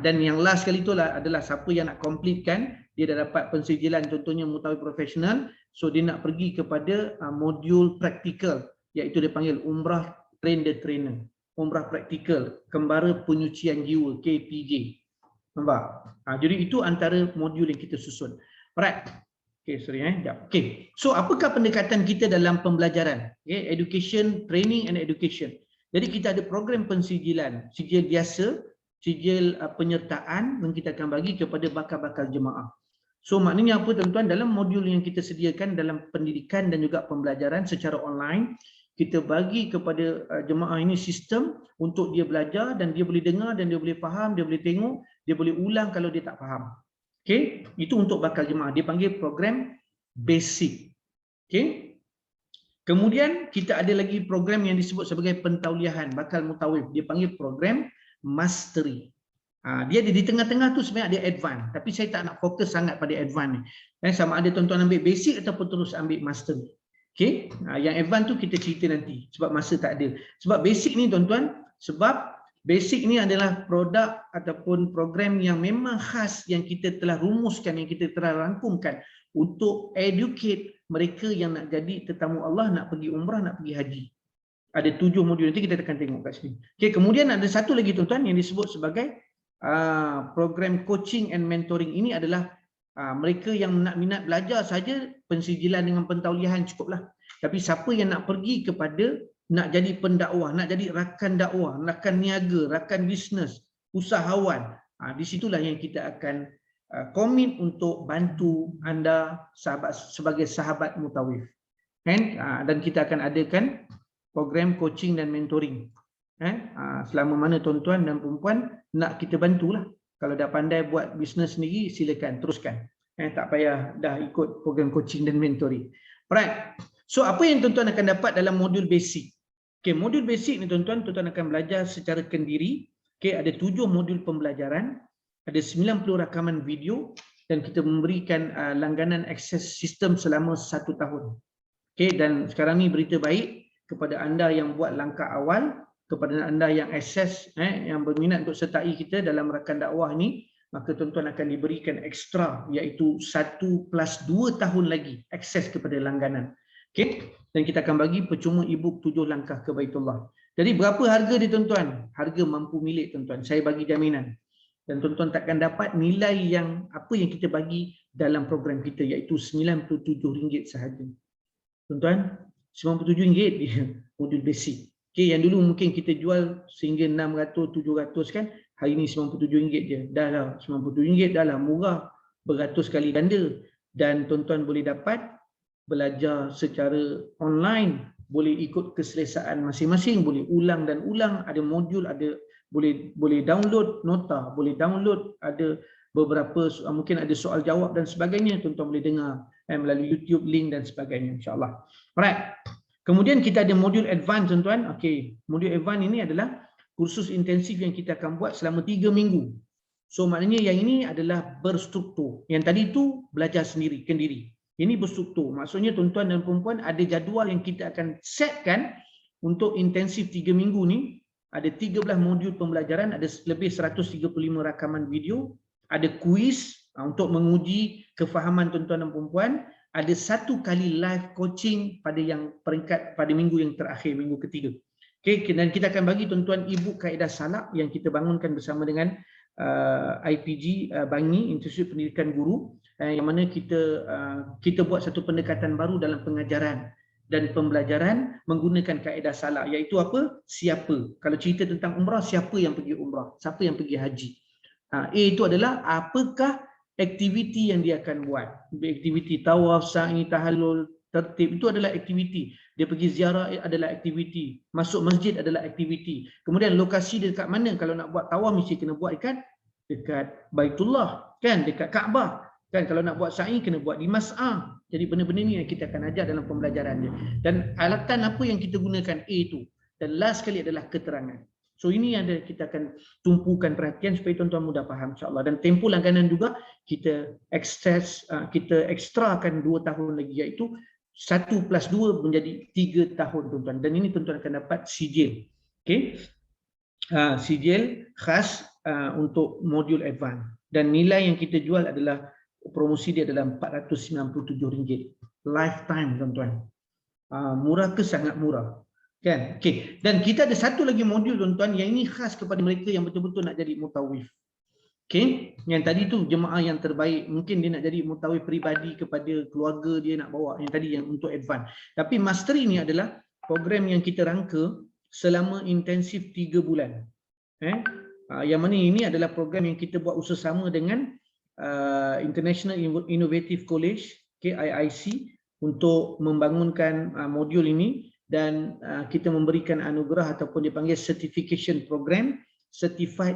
S1: dan yang last kali itulah adalah siapa yang nak completekan, dia dah dapat pensijilan contohnya mutawif profesional, so dia nak pergi kepada modul praktikal, iaitu dia panggil Umrah Train the Trainer, Umrah Praktikal Kembara Penyucian Jiwa, KPJ. Nampak? Jadi itu antara modul yang kita susun. Alright. Okay, sorry sekejap. Okay. So apakah pendekatan kita dalam pembelajaran? Okay, education, training and education. Jadi kita ada program pensijilan, sijil biasa, sijil penyertaan yang kita akan bagi kepada bakal-bakal jemaah. So maknanya apa tuan-tuan? Dalam modul yang kita sediakan dalam pendidikan dan juga pembelajaran secara online, kita bagi kepada jemaah ini sistem untuk dia belajar, dan dia boleh dengar, dan dia boleh faham, dia boleh tengok, dia boleh ulang kalau dia tak faham. Okey, itu untuk bakal jemaah. Dia panggil program basic. Okey. Kemudian kita ada lagi program yang disebut sebagai pentauliahan bakal mutawif. Dia panggil program mastery. Dia di tengah-tengah tu sebenarnya ada advance, tapi saya tak nak fokus sangat pada advance ni. Sama ada tuan-tuan ambil basic ataupun terus ambil mastery. Okey, yang advance tu kita cerita nanti sebab masa tak ada. Sebab basic ni tuan-tuan, sebab basic ni adalah produk ataupun program yang memang khas yang kita telah rumuskan, yang kita telah rangkumkan untuk educate mereka yang nak jadi tetamu Allah, nak pergi umrah, nak pergi haji. Ada 7 modul, nanti kita akan tengok kat sini. Okey, kemudian ada satu lagi tuan-tuan yang disebut sebagai program coaching and mentoring. Ini adalah mereka yang nak minat belajar saja pensijilan dengan pentauliahan cukuplah. Tapi siapa yang nak pergi kepada nak jadi pendakwah, nak jadi rakan dakwah, rakan niaga, rakan bisnes, usahawan, di situlah yang kita akan komit untuk bantu anda sebagai sahabat mutawif. Dan kita akan adakan program coaching dan mentoring. Selama mana tuan-tuan dan perempuan nak kita bantulah. Kalau dah pandai buat bisnes sendiri, silakan teruskan. Tak payah dah ikut program coaching dan mentoring. Alright. So apa yang tuan-tuan akan dapat dalam modul basic? Okay, modul basic ni tuan-tuan akan belajar secara kendiri. Okay, ada 7 modul pembelajaran, ada 90 rakaman video, dan kita memberikan langganan akses sistem selama 1 tahun. Okay, dan sekarang ni berita baik kepada anda yang buat langkah awal, kepada anda yang akses, yang berminat untuk sertai kita dalam rakan dakwah ni, maka tuan-tuan akan diberikan ekstra, iaitu 1+2 tahun lagi akses kepada langganan. Okay? Dan kita akan bagi percuma e-book 7 langkah ke Baitullah. Jadi berapa harga dia tuan-tuan? Harga mampu milik tuan-tuan. Saya bagi jaminan. Dan tuan-tuan takkan dapat nilai yang apa yang kita bagi dalam program kita, iaitu RM97 sahaja. Tuan-tuan, RM97 dia modul basic. Okay, yang dulu mungkin kita jual sehingga 600, 700 kan, hari ni RM97 je. Dah lah, RM97 dah lah murah, beratus kali ganda. Dan tuan-tuan boleh dapat belajar secara online, boleh ikut keselesaan masing-masing, boleh ulang dan ulang, ada modul, ada boleh download nota, boleh download, ada beberapa mungkin ada soal jawab dan sebagainya, tuan-tuan boleh dengar melalui YouTube link dan sebagainya, insya-Allah. Alright. Kemudian kita ada modul advance tuan-tuan. Okey, modul advance ini adalah kursus intensif yang kita akan buat selama 3 minggu. So maknanya yang ini adalah berstruktur. Yang tadi itu belajar sendiri, kendiri. Ini berstruktur. Maksudnya tuan-tuan dan perempuan ada jadual yang kita akan setkan untuk intensif 3 minggu ni. Ada 13 modul pembelajaran, ada lebih 135 rakaman video, ada kuis untuk menguji kefahaman tuan-tuan dan perempuan. Ada 1 kali live coaching pada yang peringkat pada minggu yang terakhir, minggu ketiga. Okay, dan kita akan bagi tuan-tuan e-book kaedah salak yang kita bangunkan bersama dengan IPG Bangi, Institut Pendidikan Guru, yang mana kita buat satu pendekatan baru dalam pengajaran dan pembelajaran menggunakan kaedah salak, iaitu apa? Siapa. Kalau cerita tentang umrah, siapa yang pergi umrah? Siapa yang pergi haji? A itu adalah apakah aktiviti yang dia akan buat. Aktiviti tawaf, sa'i, tahallul, tertib, itu adalah aktiviti. Dia pergi ziarah adalah aktiviti. Masuk masjid adalah aktiviti. Kemudian lokasi dia dekat mana? Kalau nak buat tawaf mesti kena buat dekat dekat Baitullah, kan, dekat Kaabah. Kan kalau nak buat sa'i kena buat di Mas'ah. Jadi benda-benda ni yang kita akan ajar dalam pembelajaran dia. Dan alatan apa yang kita gunakan A tu. Dan last sekali adalah keterangan. So ini ada kita akan tumpukan perhatian supaya tuan-tuan mudah faham insya-Allah. Dan tempoh langganan juga kita ekstrakan 2 tahun lagi, iaitu 1 + 2 menjadi 3 tahun tuan-tuan. Dan ini tuan-tuan akan dapat sijil. Okey. Sijil khas untuk modul advance. Dan nilai yang kita jual adalah, promosi dia adalah RM497. Lifetime tuan-tuan. Murah ke? Sangat murah. Kan? Okey. Dan kita ada satu lagi modul tuan-tuan yang ini khas kepada mereka yang betul-betul nak jadi mutawif. Okey, yang tadi tu jemaah yang terbaik, mungkin dia nak jadi mutawif peribadi kepada keluarga dia nak bawa, yang tadi yang untuk advance. Tapi mastery ni adalah program yang kita rangka selama intensif 3 bulan. Yang mana ini adalah program yang kita buat usaha sama dengan International Innovative College, IIC, untuk membangunkan modul ini. Dan kita memberikan anugerah ataupun dipanggil certification program, certified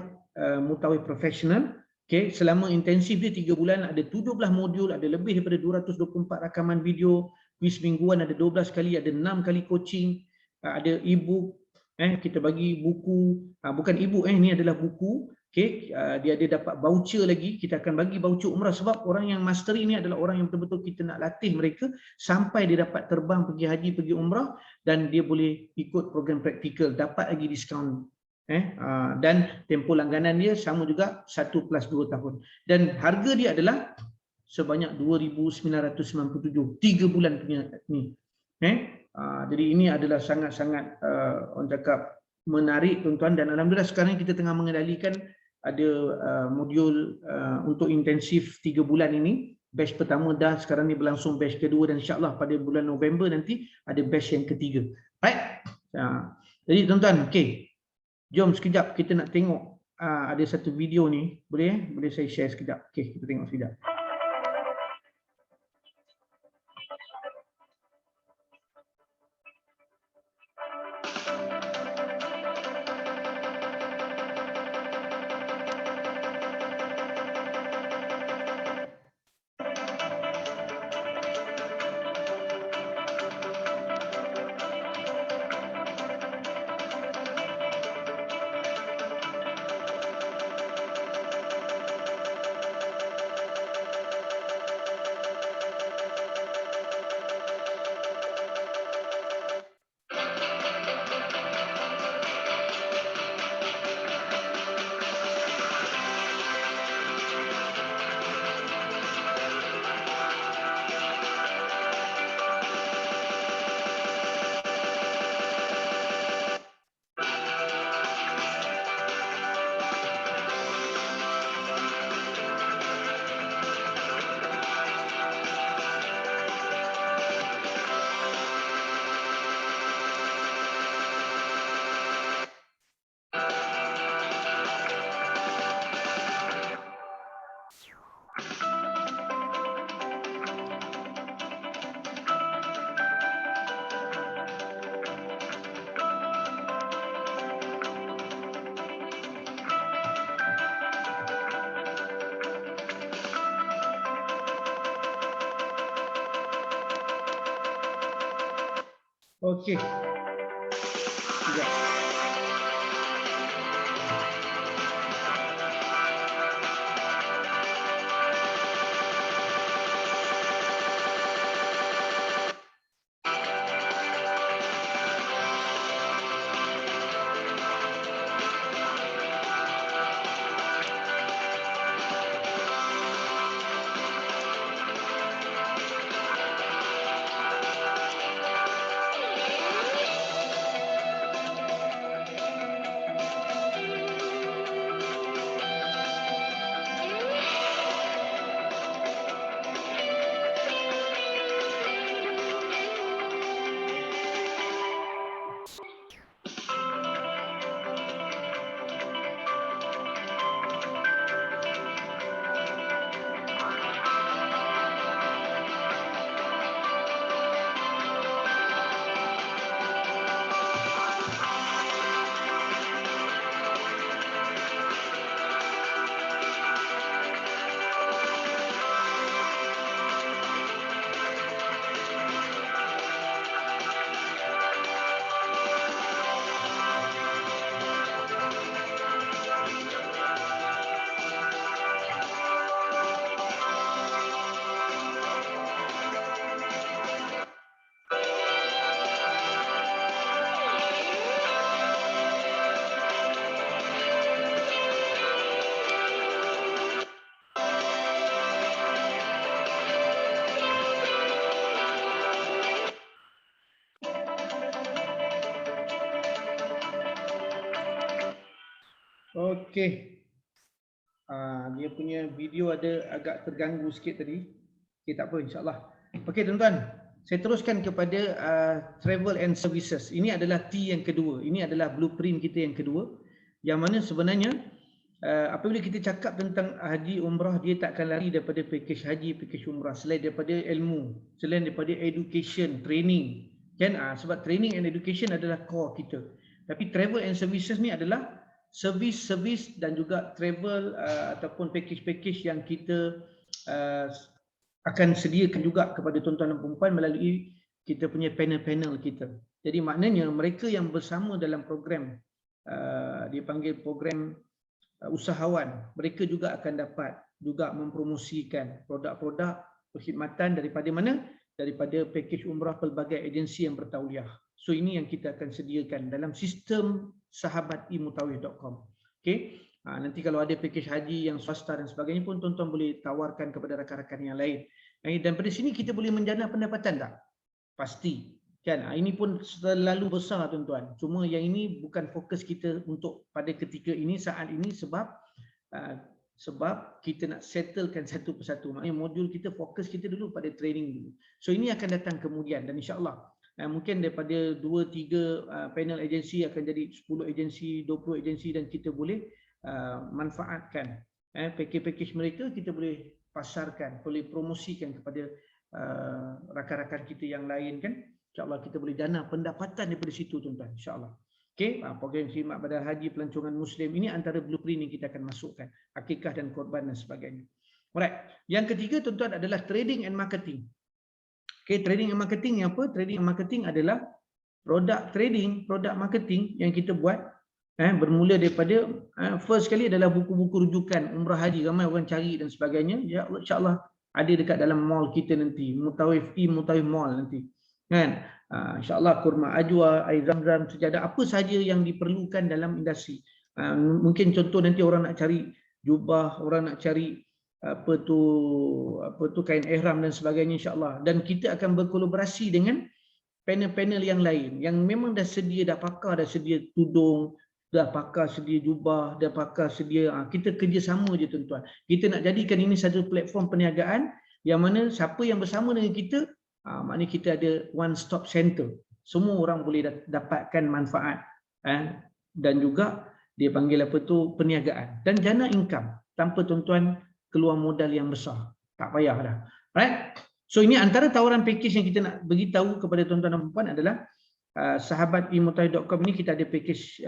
S1: mutawif professional. Okay, selama intensif dia 3 bulan, ada 17 modul, ada lebih daripada 224 rakaman video, kuis mingguan ada 12 kali, ada 6 kali coaching, ada e-book, kita bagi buku, bukan e-book, ni adalah buku. Okay, dia ada dapat voucher lagi, kita akan bagi voucher umrah, sebab orang yang mastery ni adalah orang yang betul-betul kita nak latih mereka sampai dia dapat terbang pergi haji, pergi umrah, dan dia boleh ikut program praktikal, dapat lagi diskaun. Dan tempoh langganan dia sama juga 1 + 2 tahun. Dan harga dia adalah sebanyak 2,997, 3 bulan punya ni. Jadi ini adalah sangat-sangat orang cakap menarik tuan-tuan, dan alhamdulillah sekarang kita tengah mengendalikan ada modul untuk intensif 3 bulan ini. Batch pertama dah, sekarang ni berlangsung batch kedua, dan insyaAllah pada bulan November nanti ada batch yang ketiga. Right? Jadi tuan-tuan, okay, jom sekejap kita nak tengok ada satu video ni. Boleh? Boleh saya share sekejap? Okay, kita tengok sekejap. Okey. Sekejap. Okey. Dia punya video ada agak terganggu sikit tadi. Okey, tak apa, insyaAllah. Okey tuan-tuan, saya teruskan kepada travel and services. Ini adalah T yang kedua. Ini adalah blueprint kita yang kedua. Yang mana sebenarnya apabila kita cakap tentang haji umrah, dia tak akan lari daripada package haji, package umrah, selain daripada ilmu, selain daripada education, training. Kan? Sebab training and education adalah core kita. Tapi travel and services ni adalah servis dan juga travel ataupun package-package yang kita akan sediakan juga kepada tuan-tuan dan puan melalui kita punya panel-panel kita. Jadi maknanya mereka yang bersama dalam program, dia panggil program usahawan, mereka juga akan dapat juga mempromosikan produk-produk perkhidmatan daripada mana? Daripada package umrah pelbagai agensi yang bertauliah. So ini yang kita akan sediakan dalam sistem sahabatimutawif.com. Okey. Nanti kalau ada package haji yang swasta dan sebagainya pun tuan-tuan boleh tawarkan kepada rakan-rakan yang lain. Dan pada sini kita boleh menjana pendapatan tak? Pasti. Kan? Ini pun terlalu besar tuan-tuan. Cuma yang ini bukan fokus kita untuk pada ketika ini, saat ini, sebab kita nak settlekan satu persatu. Maknanya modul kita, fokus kita dulu pada training dulu. So ini akan datang kemudian dan insyaAllah mungkin daripada 2-3 panel agensi akan jadi 10 agensi, 20 agensi dan kita boleh manfaatkan package-package mereka, kita boleh pasarkan, boleh promosikan kepada rakan-rakan kita yang lain kan. InsyaAllah kita boleh dana pendapatan daripada situ tuan-tuan, insyaAllah. Okey, program khidmat badal haji pelancongan Muslim ini antara blueprint yang kita akan masukkan, akikah dan korban dan sebagainya. Alright, yang ketiga tuan-tuan adalah trading and marketing. Okey, trading and marketing ni apa? Trading and marketing adalah produk trading, produk marketing yang kita buat bermula daripada first sekali adalah buku-buku rujukan umrah haji, ramai orang cari dan sebagainya. Ya Allah, insya-Allah ada dekat dalam mall kita nanti, Mutawif Mall nanti. Kan? InsyaAllah kurma ajwa, air zam-zam, sejadah, apa sahaja yang diperlukan dalam industri. Mungkin contoh nanti orang nak cari jubah, orang nak cari apa tu kain ihram dan sebagainya insya-Allah. Dan kita akan berkolaborasi dengan panel-panel yang lain yang memang dah pakar, dah sedia tudung, dah pakar sedia jubah, dah pakar sedia, kita kerjasama je tuan-tuan. Kita nak jadikan ini satu platform perniagaan yang mana siapa yang bersama dengan kita, maknanya kita ada one stop center. Semua orang boleh dapatkan manfaat dan juga dia panggil apa tu perniagaan dan jana income tanpa tuan-tuan keluar modal yang besar. Tak payah dah. Right? So ini antara tawaran package yang kita nak beritahu kepada tuan-tuan dan puan adalah sahabatimutawif.com ini kita ada package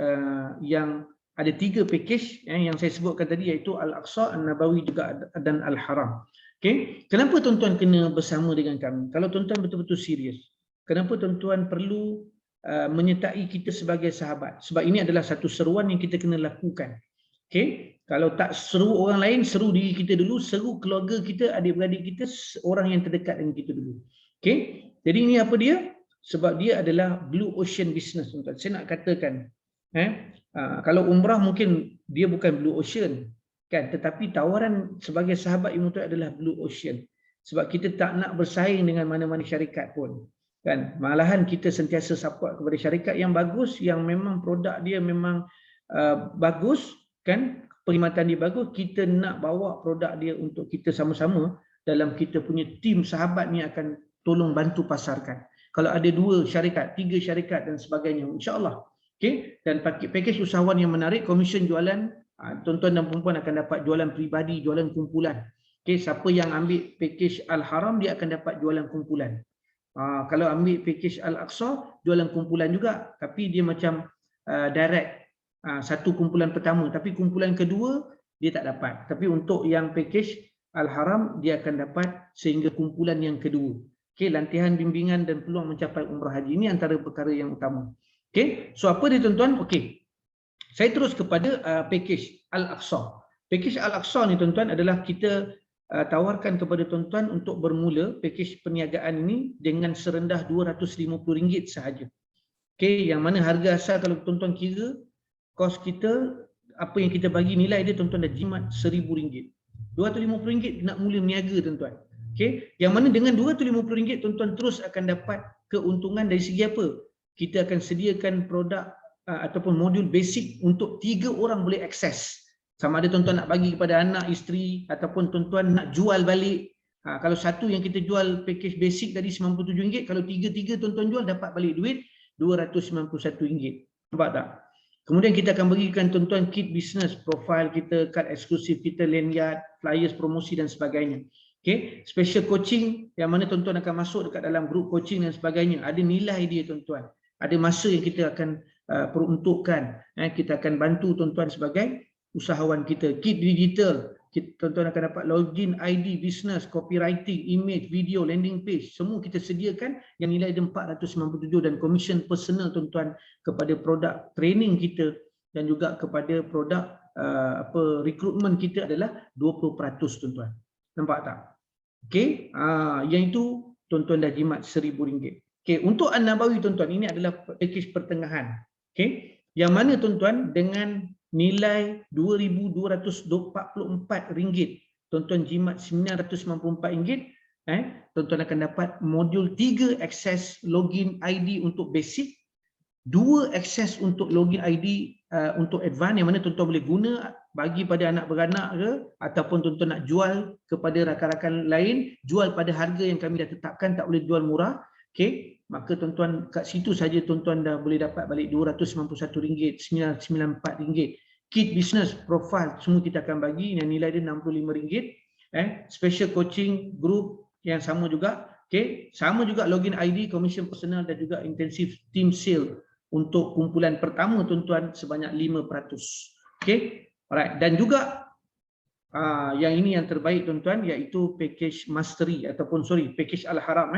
S1: yang ada 3 package yang saya sebutkan tadi, iaitu Al-Aqsa, An-Nabawi juga dan Al-Haram. Okay. Kenapa tuan-tuan kena bersama dengan kami? Kalau tuan-tuan betul-betul serius, kenapa tuan-tuan perlu menyertai kita sebagai sahabat? Sebab ini adalah satu seruan yang kita kena lakukan. Okay. Kalau tak seru orang lain, seru diri kita dulu, seru keluarga kita, adik-beradik kita, orang yang terdekat dengan kita dulu. Okay. Jadi ini apa dia? Sebab dia adalah blue ocean business tuan-tuan. Saya nak katakan, kalau umrah mungkin dia bukan blue ocean, kan, tetapi tawaran sebagai sahabat Ilmu Tauhid adalah blue ocean. Sebab kita tak nak bersaing dengan mana-mana syarikat pun, kan. Malahan kita sentiasa support kepada syarikat yang bagus, yang memang produk dia memang bagus, kan, perkhidmatan dia bagus. Kita nak bawa produk dia untuk kita sama-sama dalam kita punya tim sahabat ni akan tolong bantu pasarkan. Kalau ada 2 syarikat, 3 syarikat dan sebagainya, insya-Allah. Okey, dan package usahawan yang menarik, komisen jualan. Tuan-tuan dan puan akan dapat jualan peribadi, jualan kumpulan. Okey, siapa yang ambil package Al-Haram dia akan dapat jualan kumpulan. Kalau ambil package Al-Aqsa, jualan kumpulan juga, tapi dia macam direct, satu kumpulan pertama, tapi kumpulan kedua dia tak dapat. Tapi untuk yang package Al-Haram dia akan dapat sehingga kumpulan yang kedua. Okey, latihan, bimbingan dan peluang mencapai umrah haji, ini antara perkara yang utama. Okey, so apa dia tuan-tuan? Okey, saya terus kepada package Al-Aqsa. Package Al-Aqsa ni tuan-tuan adalah kita tawarkan kepada tuan-tuan untuk bermula package perniagaan ini dengan serendah RM250 sahaja. Okey, yang mana harga asal kalau tuan-tuan kira kos kita, apa yang kita bagi nilai dia tuan-tuan dah jimat RM1,000. RM250 nak mula berniaga tuan-tuan. Okey, yang mana dengan RM250 tuan-tuan terus akan dapat keuntungan dari segi apa? Kita akan sediakan produk ataupun modul basic untuk 3 orang boleh akses. Sama ada tuan-tuan nak bagi kepada anak, isteri, ataupun tuan-tuan nak jual balik. Kalau satu yang kita jual package basic tadi RM97, kalau 3 tuan-tuan jual dapat balik duit RM291. Nampak tak? Kemudian kita akan berikan tuan-tuan kit business, profile kita, kad eksklusif kita, lanyard, flyers, promosi dan sebagainya. Okay. Special coaching yang mana tuan-tuan akan masuk dekat dalam grup coaching dan sebagainya. Ada nilai dia tuan-tuan. Ada masa yang kita akan peruntukkan. Kita akan bantu tuan-tuan sebagai usahawan kita. Kit digital, tuan-tuan akan dapat login, ID, business, copywriting, image, video, landing page. Semua kita sediakan yang nilai dia RM497 dan commission personal tuan-tuan kepada produk training kita dan juga kepada produk rekrutmen kita adalah 20% tuan-tuan. Nampak tak? Okey, yang itu tuan-tuan dah jimat RM1,000. Okey, untuk An-Nabawi tuan-tuan, ini adalah package pertengahan. Okey, yang mana tuan-tuan dengan nilai RM2,244, tuan-tuan jimat RM994, tuan-tuan akan dapat modul 3 akses login ID untuk basic, 2 akses untuk login ID untuk advance yang mana tuan-tuan boleh guna bagi pada anak beranak ke, ataupun tuan-tuan nak jual kepada rakan-rakan lain, jual pada harga yang kami dah tetapkan, tak boleh jual murah. Okey, maka tuan-tuan kat situ saja tuan-tuan dah boleh dapat balik RM291, RM994. Kit business, profile semua kita akan bagi yang nilai dia RM65. Special coaching group yang sama juga. Okey, sama juga login ID, commission personal dan juga intensive team sale untuk kumpulan pertama tuan-tuan sebanyak 5%. Okey. Alright, dan juga yang ini yang terbaik tuan-tuan, iaitu package mastery ataupun package Al-Haram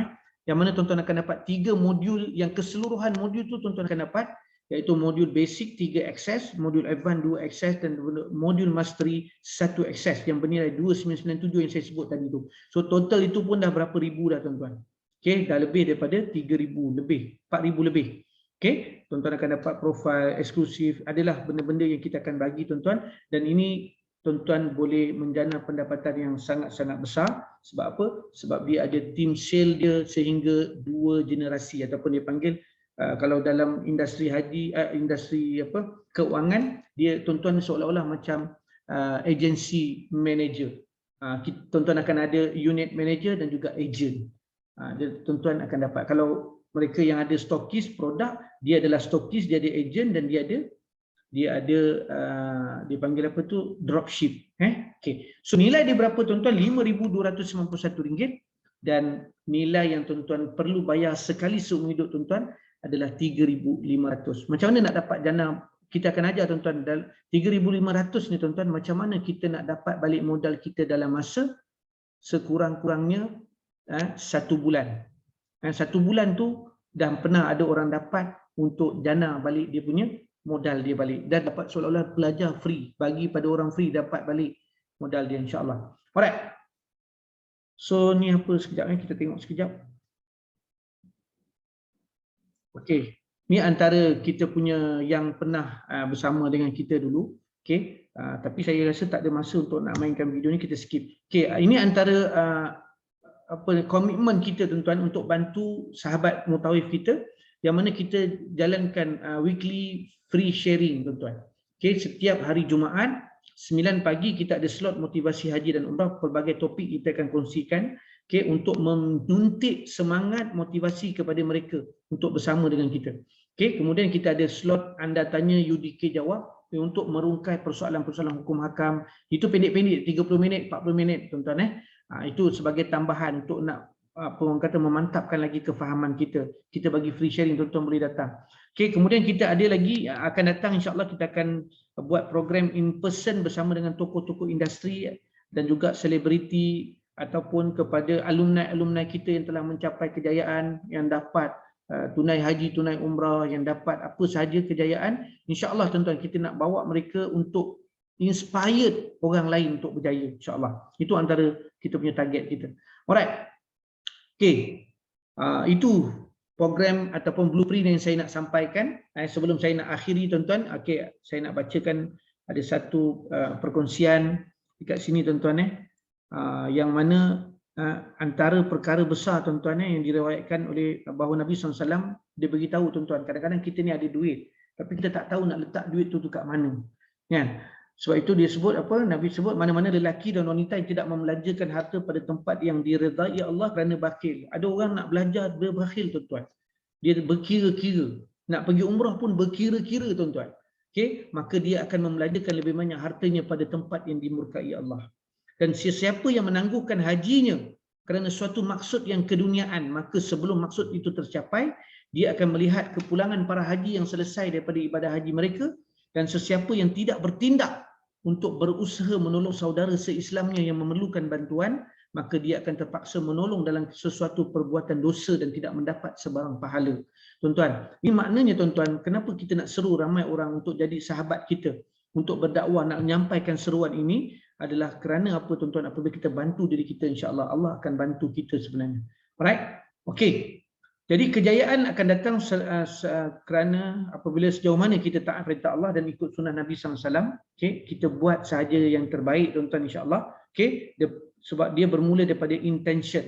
S1: yang mana tuan-tuan akan dapat 3 modul yang keseluruhan modul tu tuan-tuan akan dapat, iaitu modul basic 3 akses, modul advance 2 akses dan modul mastery 1 akses yang bernilai 2,997 yang saya sebut tadi tu. So total itu pun dah berapa ribu dah tuan-tuan. Okey, dah lebih daripada 3,000 lebih, 4,000 lebih. Okey, tuan-tuan akan dapat profil eksklusif, adalah benda-benda yang kita akan bagi tuan-tuan, dan ini tuan-tuan boleh menjana pendapatan yang sangat-sangat besar. Sebab apa? Sebab dia ada team sale dia sehingga 2 generasi ataupun dia panggil kalau dalam industri haji, industri keuangan, dia tuan-tuan seolah-olah macam agency manager. Tuan-tuan akan ada unit manager dan juga agent. Tuan-tuan akan dapat, kalau mereka yang ada stokis produk, dia adalah stokis, dia ada agent dan dia ada dia panggil apa tu, dropship. Okay. So nilai dia berapa tuan-tuan? RM5,291 dan nilai yang tuan-tuan perlu bayar sekali seumur hidup tuan-tuan adalah RM3,500. Macam mana nak dapat jana? Kita akan ajar tuan-tuan RM3,500 ni tuan-tuan, macam mana kita nak dapat balik modal kita dalam masa sekurang-kurangnya 1 bulan. 1 bulan tu dah pernah ada orang dapat untuk jana balik dia punya modal dia balik, dan dapat seolah-olah belajar free, bagi pada orang free, dapat balik modal dia, insya-Allah. Alright. So ni apa sekejap kita tengok sekejap. Okey, ni antara kita punya yang pernah bersama dengan kita dulu. Okey, tapi saya rasa tak ada masa untuk nak mainkan video ni, kita skip. Okey, ini antara komitmen kita tuan-tuan untuk bantu sahabat mutawif kita, yang mana kita jalankan weekly free sharing tuan-tuan. Okey, setiap hari Jumaat 9 pagi kita ada slot motivasi haji dan umrah, pelbagai topik kita akan kongsikan, okey, untuk menuntik semangat motivasi kepada mereka untuk bersama dengan kita. Okey, kemudian kita ada slot anda tanya UDK jawab untuk merungkai persoalan-persoalan hukum hakam. Itu pendek-pendek, 30 minit, 40 minit tuan-tuan. Itu sebagai tambahan untuk nak orang kata memantapkan lagi kefahaman kita. Kita bagi free sharing, tuan-tuan boleh datang. Okey, kemudian kita ada lagi akan datang, insya-Allah kita akan buat program in person bersama dengan tokoh-tokoh industri dan juga selebriti ataupun kepada alumni-alumni kita yang telah mencapai kejayaan, yang dapat tunai haji, tunai umrah, yang dapat apa sahaja kejayaan. Insya-Allah tuan-tuan, kita nak bawa mereka untuk inspired orang lain untuk berjaya, insya-Allah. Itu antara kita punya target kita. Alright. Okey. Itu program ataupun blueprint yang saya nak sampaikan. Sebelum saya nak akhiri tuan-tuan, okey, saya nak bacakan ada satu perkongsian dekat sini tuan-tuan, yang mana antara perkara besar tuan-tuan yang diriwayatkan oleh bahawa Nabi SAW, dia beritahu tuan-tuan, kadang-kadang kita ni ada duit tapi kita tak tahu nak letak duit tu kat mana. Kan? Sebab itu dia sebut apa? Nabi sebut mana-mana lelaki dan wanita yang tidak membelanjakan harta pada tempat yang diredai Allah kerana bakhil. Ada orang nak belajar dia bakhil tuan-tuan. Dia berkira-kira. Nak pergi umrah pun berkira-kira tuan-tuan. Okey, maka dia akan membelanjakan lebih banyak hartanya pada tempat yang dimurkai Allah. Dan sesiapa yang menangguhkan hajinya kerana suatu maksud yang keduniaan, maka sebelum maksud itu tercapai, dia akan melihat kepulangan para haji yang selesai daripada ibadah haji mereka. Dan sesiapa yang tidak bertindak untuk berusaha menolong saudara seislamnya yang memerlukan bantuan, maka dia akan terpaksa menolong dalam sesuatu perbuatan dosa dan tidak mendapat sebarang pahala. Tuan-tuan, ini maknanya tuan-tuan, kenapa kita nak seru ramai orang untuk jadi sahabat kita, untuk berdakwah, nak menyampaikan seruan ini adalah kerana apa tuan-tuan? Apabila kita bantu diri kita, insya-Allah Allah akan bantu kita sebenarnya. Alright? Okey. Jadi kejayaan akan datang kerana apabila sejauh mana kita taat perintah Allah dan ikut sunnah Nabi SAW. Okay, kita buat sahaja yang terbaik tuan-tuan, insya-Allah. Okay, sebab dia bermula daripada intention.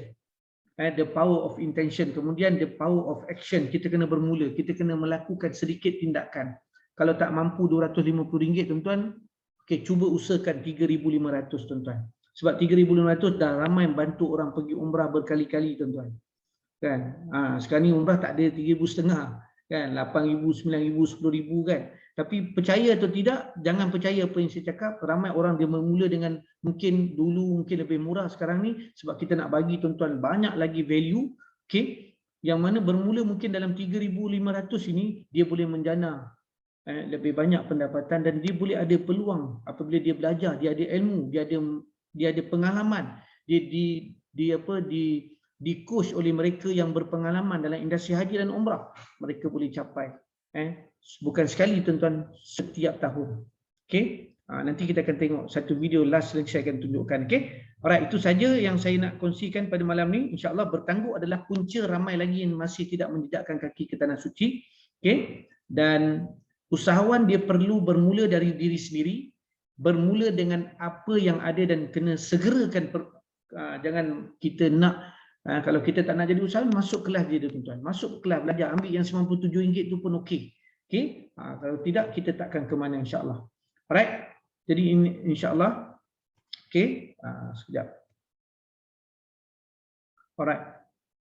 S1: The power of intention. Kemudian the power of action. Kita kena bermula. Kita kena melakukan sedikit tindakan. Kalau tak mampu RM250 tuan-tuan, okay, cuba usahakan 3,500 tuan-tuan. Sebab 3,500 dah ramai bantu orang pergi umrah berkali-kali tuan-tuan. Kan? Sekarang ni umrah tak ada 3,500 kan, 8,000, 9,000, 10,000 kan. Tapi percaya atau tidak, jangan percaya apa yang saya cakap. Ramai orang dia bermula dengan mungkin dulu mungkin lebih murah sekarang ni, sebab kita nak bagi tuan-tuan banyak lagi value. Okay, yang mana bermula mungkin dalam 3,500 ini dia boleh menjana lebih banyak pendapatan dan dia boleh ada peluang apabila dia belajar, dia ada ilmu, dia ada pengalaman, di coach oleh mereka yang berpengalaman dalam industri haji dan umrah, mereka boleh capai. Bukan sekali tuan-tuan, setiap tahun. Okey, nanti kita akan tengok satu video last yang saya akan tunjukkan. Okey, alright, itu saja yang saya nak kongsikan pada malam ni. InsyaAllah bertangguh adalah punca ramai lagi yang masih tidak menjejakkan kaki ke tanah suci. Okey, dan usahawan dia perlu bermula dari diri sendiri, bermula dengan apa yang ada dan kena segerakan. Jangan kita nak kalau kita tak nak jadi usahawan, masuk kelas dia tuan-tuan. Masuk kelas belajar, ambil yang RM97 tu pun okey. Okey? Kalau tidak, kita takkan ke mana, insya-Allah. Alright? Jadi ini insya-Allah. Okey? Sekejap. Alright.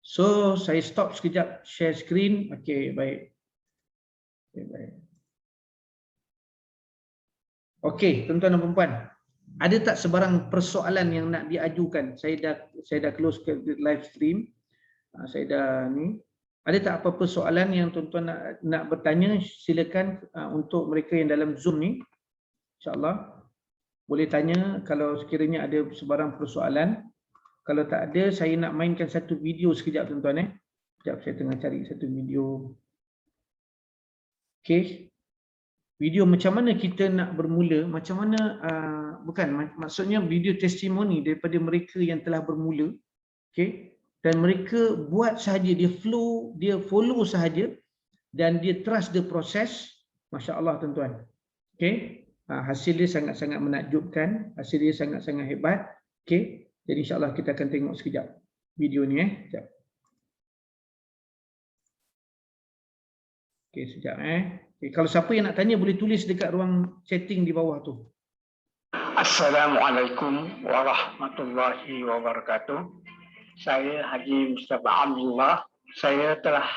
S1: So, saya stop sekejap share screen. Okey, baik. Okay, baik. Okey, tuan-tuan dan puan-puan. Ada tak sebarang persoalan yang nak diajukan? Saya dah close ke live stream. Saya dah ni. Ada tak apa-apa soalan yang tuan-tuan nak bertanya? Silakan untuk mereka yang dalam Zoom ni. InsyaAllah boleh tanya kalau sekiranya ada sebarang persoalan. Kalau tak ada, saya nak mainkan satu video sekejap tuan-tuan. Sekejap, saya tengah cari satu video. Okey. Video macam mana kita nak bermula, macam mana, maksudnya video testimoni daripada mereka yang telah bermula, okay? Dan mereka buat sahaja, dia follow sahaja dan dia trust the process. Masya Allah tuan-tuan, okay? Hasil dia sangat-sangat menakjubkan, hasil dia sangat-sangat hebat, okay? Jadi insyaAllah kita akan tengok sekejap video ni. Sekejap. Okay, sekejap. Okay, kalau siapa yang nak tanya boleh tulis dekat ruang chatting di bawah tu.
S3: Assalamualaikum warahmatullahi wabarakatuh. Saya Haji Mustafa Abdullah. Saya telah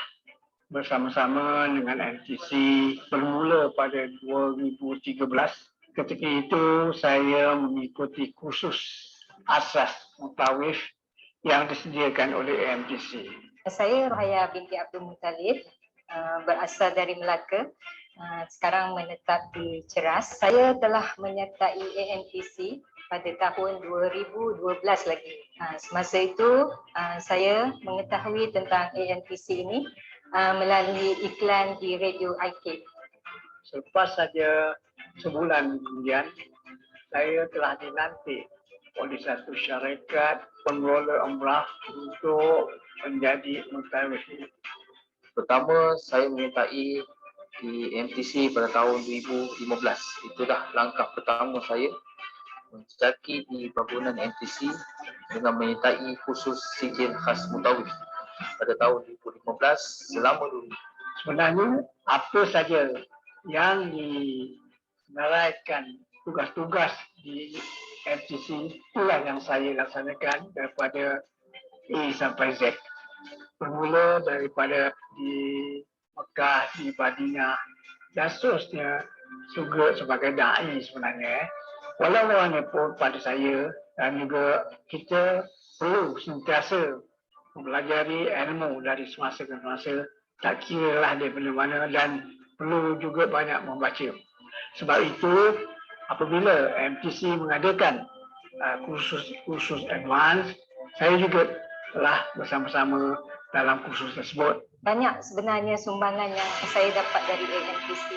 S3: bersama-sama dengan MTC bermula pada 2013. Ketika itu saya mengikuti kursus asas mutawif yang disediakan oleh MTC.
S4: Saya Rohaya binti Abdul Muttalib, berasal dari Melaka, sekarang menetap di Ceras. Saya telah menyertai AMTC pada tahun 2012 lagi. Semasa itu saya mengetahui tentang AMTC ini melalui iklan di Radio IK.
S3: Selepas saja sebulan kemudian, saya telah dilantik oleh satu syarikat pengelola umrah untuk menjadi mutawif.
S5: Pertama, saya menyertai di MTC pada tahun 2015. Itulah langkah pertama saya menjejaki di bangunan MTC dengan menyertai khusus sijil khas mutawif pada tahun 2015 selama 2 minggu.
S3: Sebenarnya apa saja yang disenaraikan tugas-tugas di MTC itulah yang saya laksanakan daripada A sampai Z. Bermula daripada di Mekah, di Madinah dan seterusnya juga sebagai da'i sebenarnya. Walau-walaunya pun pada saya dan juga kita perlu sentiasa mempelajari ilmu dari semasa ke semasa, tak kira lah daripada mana, dan perlu juga banyak membaca. Sebab itu apabila MTC mengadakan kursus advance, saya juga telah bersama-sama dalam kursus tersebut.
S4: Banyak sebenarnya sumbangan yang saya dapat dari AMTC,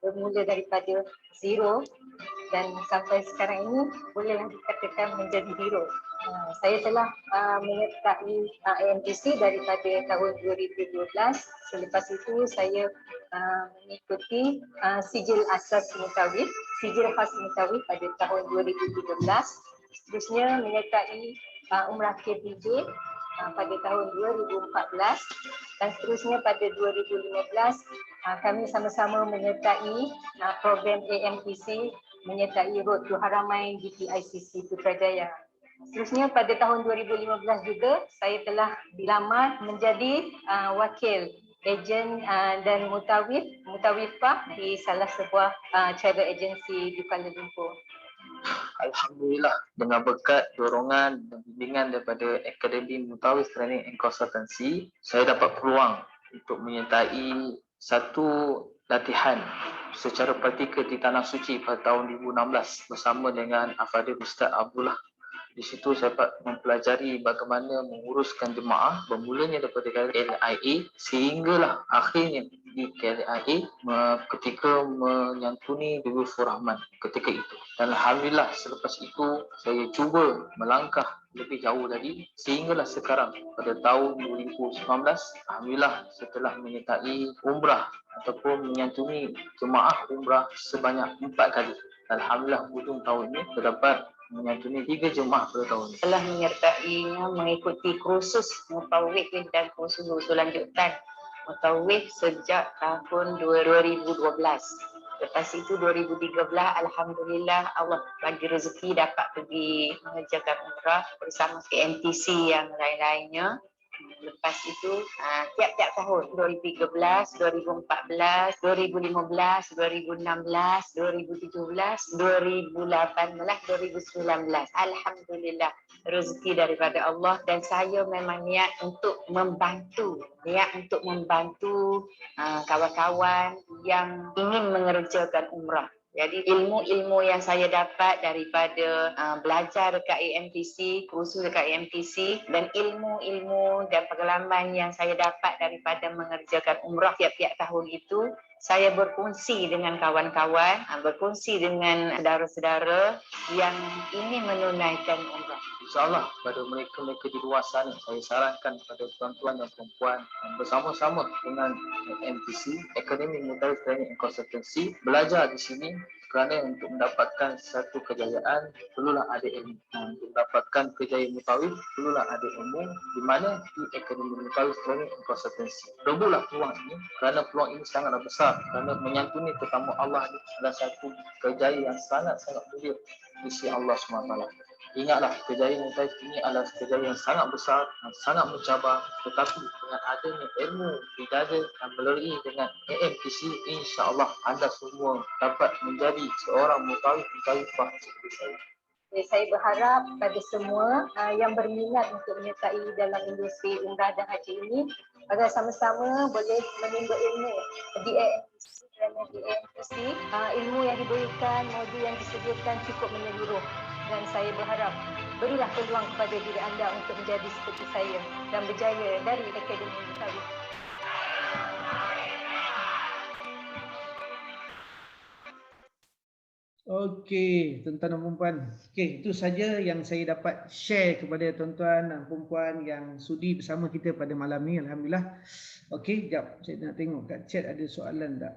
S4: bermula daripada zero dan sampai sekarang ini bolehlah dikatakan menjadi hero. Saya telah menyertai AMTC daripada tahun 2012. Selepas itu saya mengikuti sijil asas mutawif, sijil khas mutawif pada tahun 2013. Seterusnya menyertai Umrah KPJ pada tahun 2014 dan seterusnya pada 2015 kami sama-sama menyertai program AMTC menyertai Road to Haramain GPICC Putrajaya. Seterusnya pada tahun 2015 juga saya telah dilamar menjadi wakil ejen dan mutawifah di salah sebuah travel agency di Kuala Lumpur.
S5: Alhamdulillah, dengan berkat dorongan dan bimbingan daripada Akademi Mutawif Training and Consultancy, saya dapat peluang untuk menyertai satu latihan secara praktikal di Tanah Suci pada tahun 2016 bersama dengan Al-Fadhil Ustaz Abdullah. Di situ saya dapat mempelajari bagaimana menguruskan jemaah bermulanya daripada KLIA sehinggalah akhirnya di KLIA ketika menyantuni Bibi Rahman ketika itu. Dan Alhamdulillah selepas itu saya cuba melangkah lebih jauh lagi sehinggalah sekarang pada tahun 2019 Alhamdulillah setelah menyertai umrah ataupun menyantuni jemaah umrah sebanyak 4 kali. Alhamdulillah hujung tahun ini terdapat menyantuni 3 jemaah pada tahun ini.
S6: Telah menyertainya mengikuti kursus mutawif dan kursus lanjutan mutawif sejak tahun 2012. Lepas itu 2013 Alhamdulillah Allah bagi rezeki dapat pergi mengerjakan umrah bersama KMTC yang lain-lainnya. Lepas itu tiap-tiap tahun 2013, 2014, 2015, 2016, 2017, 2018, 2019. Alhamdulillah rezeki daripada Allah dan saya memang niat untuk membantu kawan-kawan yang ingin mengerjakan umrah. Jadi ilmu-ilmu yang saya dapat daripada belajar dekat AMTC, kursus dekat AMTC dan ilmu-ilmu dan pengalaman yang saya dapat daripada mengerjakan umrah tiap-tiap tahun itu, saya berkongsi dengan kawan-kawan, berkongsi dengan saudara-saudara yang ingin menunaikan umrah.
S5: InsyaAllah pada mereka-mereka di luar sana, saya sarankan kepada tuan-tuan dan perempuan bersama-sama dengan MTC, Akademi Mutawif Training and Consultancy, belajar di sini kerana untuk mendapatkan satu kejayaan perlulah ada ilmu. Untuk mendapatkan kejayaan mutawif perlulah ada ilmu, di mana di Akademi Mutawif Training and Consultancy. Rebutlah peluang ini kerana peluang ini sangatlah besar kerana menyantuni tetamu Allah adalah satu kejayaan yang sangat-sangat mulia di sisi Allah SWT. Ingatlah, kejayaan mutawif ini adalah kejayaan yang sangat besar dan sangat mencabar, tetapi dengan adanya ilmu di dada dan melalui dengan AMTC, insya-Allah anda semua dapat menjadi seorang mutawifah seperti saya.
S4: Saya berharap pada semua yang berminat untuk menyertai dalam industri umrah dan haji ini agar sama-sama boleh menimba ilmu di AMTC kerana di AMTC ilmu yang diberikan, modul yang disediakan cukup menyeluruh. Dan saya berharap berilah peluang kepada diri anda untuk menjadi seperti saya dan berjaya dari Akademi Mutawif.
S1: Okey, tuan-tuan dan puan-puan. Okey, itu saja yang saya dapat share kepada tuan-tuan dan puan-puan yang sudi bersama kita pada malam ni. Alhamdulillah. Okey, jap saya nak tengok kat chat ada soalan tak.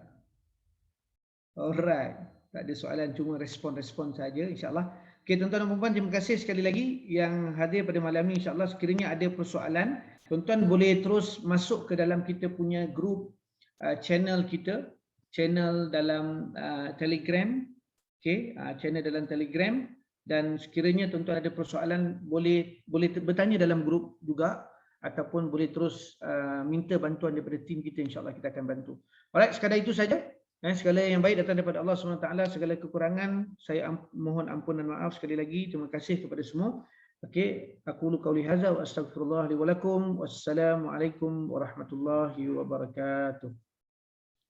S1: Alright, tak ada soalan, cuma respon-respon saja, insya-Allah. Okey, tuan-tuan dan puan-puan, terima kasih sekali lagi yang hadir pada malam ni. InsyaAllah sekiranya ada persoalan, tuan-tuan boleh terus masuk ke dalam kita punya grup channel kita channel dalam Telegram, okey, channel dalam Telegram, dan sekiranya tuan-tuan ada persoalan boleh bertanya dalam grup juga ataupun boleh terus minta bantuan daripada tim kita, insya-Allah kita akan bantu. Alright, sekadar itu saja. Segala yang baik datang daripada Allah SWT, segala kekurangan saya mohon ampunan maaf sekali lagi. Terima kasih kepada semua. Okey, aku qauli hadza wa astaghfirullah li wa lakum. Wassalamualaikum warahmatullahi wabarakatuh.